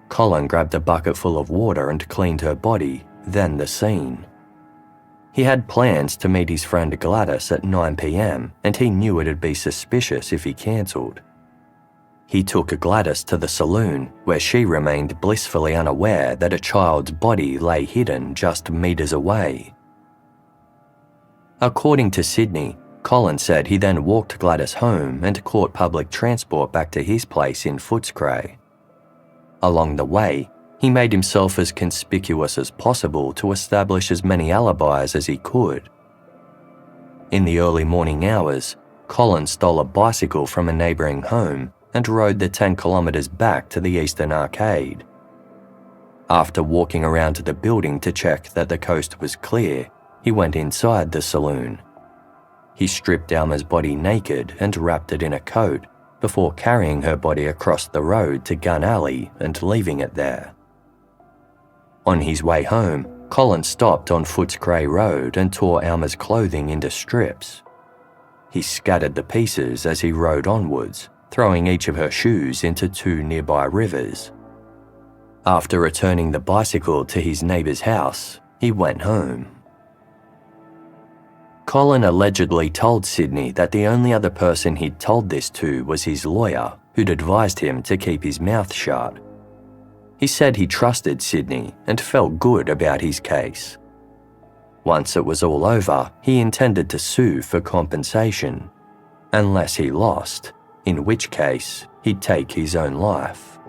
Colin grabbed a bucket full of water and cleaned her body, then the scene. He had plans to meet his friend Gladys at 9 p.m. and he knew it'd be suspicious if he cancelled. He took Gladys to the saloon, where she remained blissfully unaware that a child's body lay hidden just meters away. According to Sydney, Colin said he then walked Gladys home and caught public transport back to his place in Footscray. Along the way, he made himself as conspicuous as possible to establish as many alibis as he could. In the early morning hours, Colin stole a bicycle from a neighbouring home and rode the 10 kilometres back to the Eastern Arcade. After walking around to the building to check that the coast was clear, he went inside the saloon. He stripped Alma's body naked and wrapped it in a coat before carrying her body across the road to Gun Alley and leaving it there. On his way home, Colin stopped on Footscray Road and tore Alma's clothing into strips. He scattered the pieces as he rode onwards, throwing each of her shoes into 2 nearby rivers. After returning the bicycle to his neighbour's house, he went home. Colin allegedly told Sydney that the only other person he'd told this to was his lawyer, who'd advised him to keep his mouth shut. He said he trusted Sydney and felt good about his case. Once it was all over, he intended to sue for compensation, unless he lost, in which case he'd take his own life.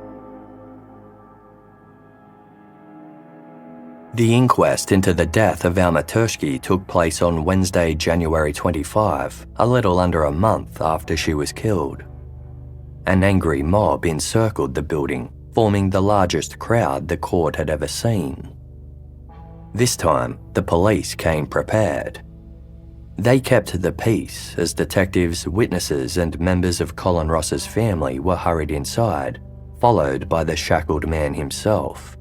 The inquest into the death of Alma Tursky took place on Wednesday, January 25, a little under a month after she was killed. An angry mob encircled the building, forming the largest crowd the court had ever seen. This time, the police came prepared. They kept the peace as detectives, witnesses, and members of Colin Ross's family were hurried inside, followed by the shackled man himself.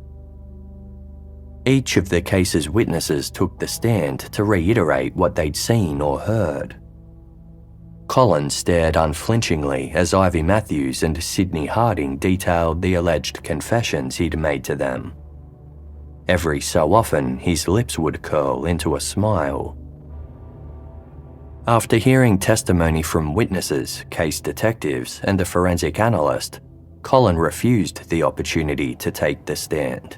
Each of the case's witnesses took the stand to reiterate what they'd seen or heard. Colin stared unflinchingly as Ivy Matthews and Sydney Harding detailed the alleged confessions he'd made to them. Every so often, his lips would curl into a smile. After hearing testimony from witnesses, case detectives, and a forensic analyst, Colin refused the opportunity to take the stand.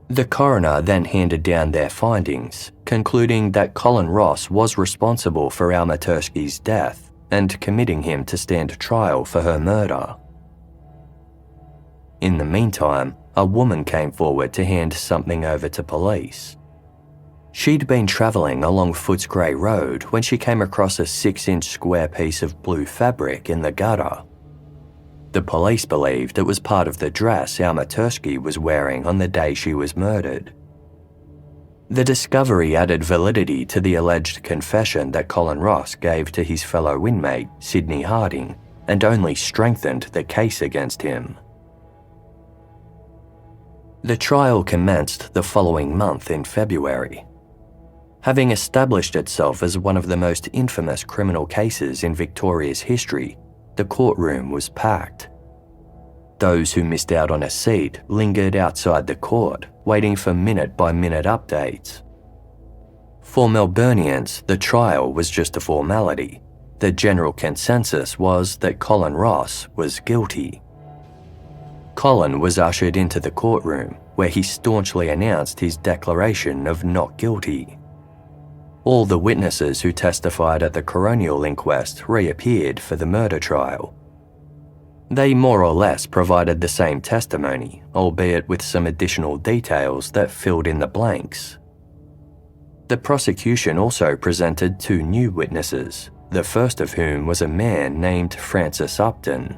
The coroner then handed down their findings, concluding that Colin Ross was responsible for Alma Tursky's death and committing him to stand trial for her murder. In the meantime, a woman came forward to hand something over to police. She'd been travelling along Footscray Road when she came across a 6-inch square piece of blue fabric in the gutter. The police believed it was part of the dress Alma Tursky was wearing on the day she was murdered. The discovery added validity to the alleged confession that Colin Ross gave to his fellow inmate, Sydney Harding, and only strengthened the case against him. The trial commenced the following month in February. Having established itself as one of the most infamous criminal cases in Victoria's history, the courtroom was packed. Those who missed out on a seat lingered outside the court, waiting for minute-by-minute updates. For Melburnians, the trial was just a formality. The general consensus was that Colin Ross was guilty. Colin was ushered into the courtroom, where he staunchly announced his declaration of not guilty. All the witnesses who testified at the coronial inquest reappeared for the murder trial. They more or less provided the same testimony, albeit with some additional details that filled in the blanks. The prosecution also presented two new witnesses, the first of whom was a man named Francis Upton.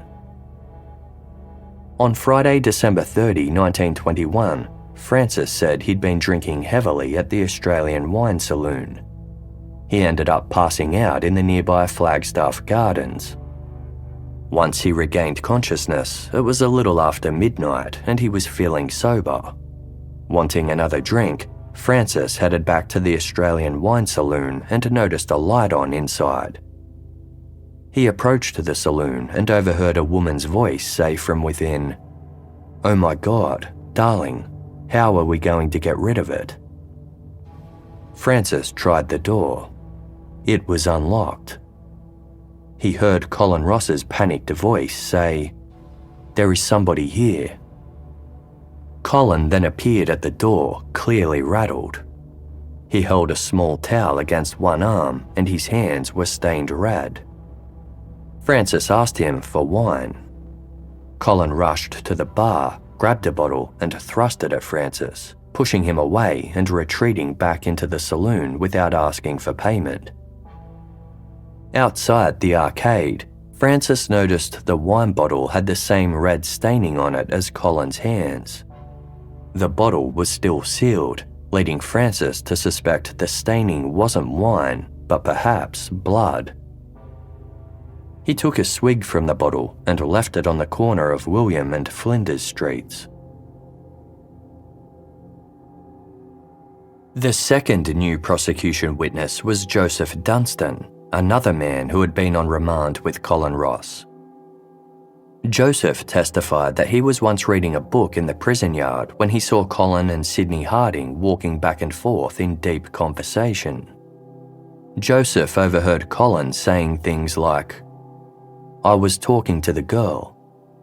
On Friday, December 30, 1921, Francis said he'd been drinking heavily at the Australian Wine Saloon. He ended up passing out in the nearby Flagstaff Gardens. Once he regained consciousness, it was a little after midnight and he was feeling sober. Wanting another drink, Francis headed back to the Australian Wine Saloon and noticed a light on inside. He approached the saloon and overheard a woman's voice say from within, "Oh my God, darling, how are we going to get rid of it?" Francis tried the door. It was unlocked. He heard Colin Ross's panicked voice say, "There is somebody here." Colin then appeared at the door, clearly rattled. He held a small towel against one arm and his hands were stained red. Francis asked him for wine. Colin rushed to the bar, grabbed a bottle and thrust it at Francis, pushing him away and retreating back into the saloon without asking for payment. Outside the arcade, Francis noticed the wine bottle had the same red staining on it as Colin's hands. The bottle was still sealed, leading Francis to suspect the staining wasn't wine, but perhaps blood. He took a swig from the bottle and left it on the corner of William and Flinders Streets. The second new prosecution witness was Joseph Dunstan, another man who had been on remand with Colin Ross. Joseph testified that he was once reading a book in the prison yard when he saw Colin and Sydney Harding walking back and forth in deep conversation. Joseph overheard Colin saying things like, "I was talking to the girl.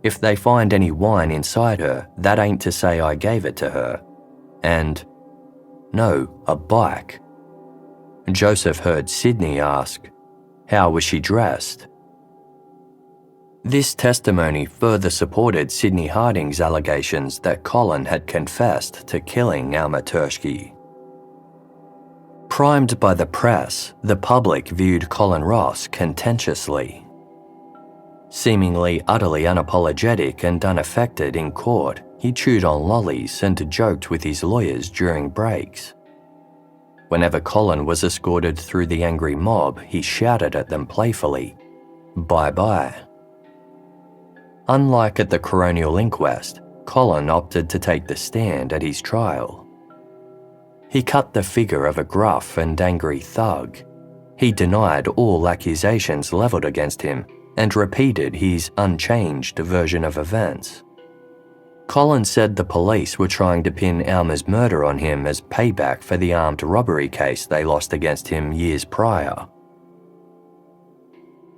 If they find any wine inside her, that ain't to say I gave it to her." And, "No, a bike." Joseph heard Sydney ask, "How was she dressed?" This testimony further supported Sydney Harding's allegations that Colin had confessed to killing Alma Tursky. Primed by the press, the public viewed Colin Ross contentiously. Seemingly utterly unapologetic and unaffected in court, he chewed on lollies and joked with his lawyers during breaks. Whenever Colin was escorted through the angry mob, he shouted at them playfully, "Bye-bye." Unlike at the coronial inquest, Colin opted to take the stand at his trial. He cut the figure of a gruff and angry thug. He denied all accusations levelled against him and repeated his unchanged version of events. Colin said the police were trying to pin Alma's murder on him as payback for the armed robbery case they lost against him years prior.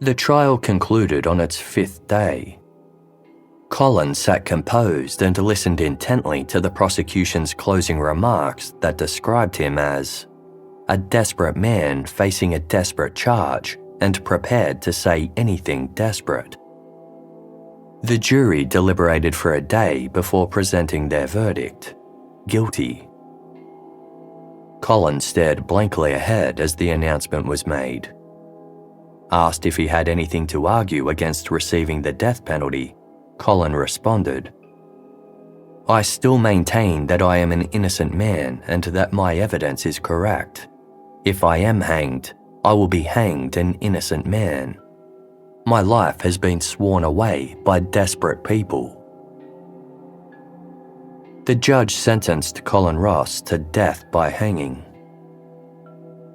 The trial concluded on its fifth day. Colin sat composed and listened intently to the prosecution's closing remarks that described him as a desperate man facing a desperate charge and prepared to say anything desperate. The jury deliberated for a day before presenting their verdict, guilty. Colin stared blankly ahead as the announcement was made. Asked if he had anything to argue against receiving the death penalty, Colin responded, "I still maintain that I am an innocent man and that my evidence is correct. If I am hanged, I will be hanged an innocent man. My life has been sworn away by desperate people." The judge sentenced Colin Ross to death by hanging.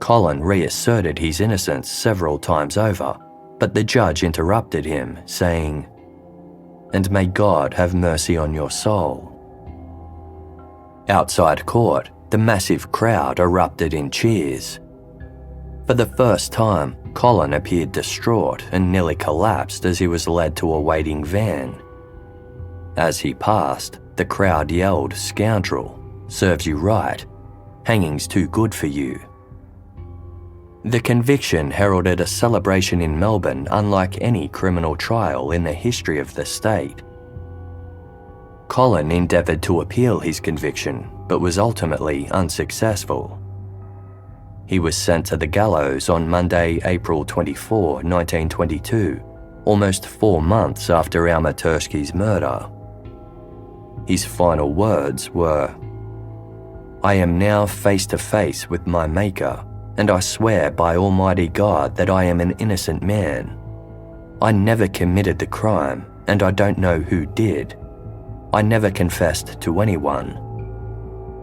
Colin reasserted his innocence several times over, but the judge interrupted him, saying, "And may God have mercy on your soul." Outside court, the massive crowd erupted in cheers. For the first time, Colin appeared distraught and nearly collapsed as he was led to a waiting van. As he passed, the crowd yelled, "Scoundrel, serves you right, hanging's too good for you." The conviction heralded a celebration in Melbourne unlike any criminal trial in the history of the state. Colin endeavoured to appeal his conviction, but was ultimately unsuccessful. He was sent to the gallows on Monday, April 24, 1922, almost 4 months after Alma Tursky's murder. His final words were, "I am now face to face with my Maker, and I swear by Almighty God that I am an innocent man. I never committed the crime, and I don't know who did. I never confessed to anyone.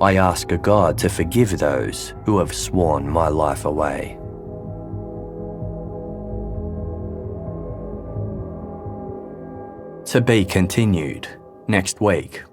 I ask a God to forgive those who have sworn my life away." To be continued next week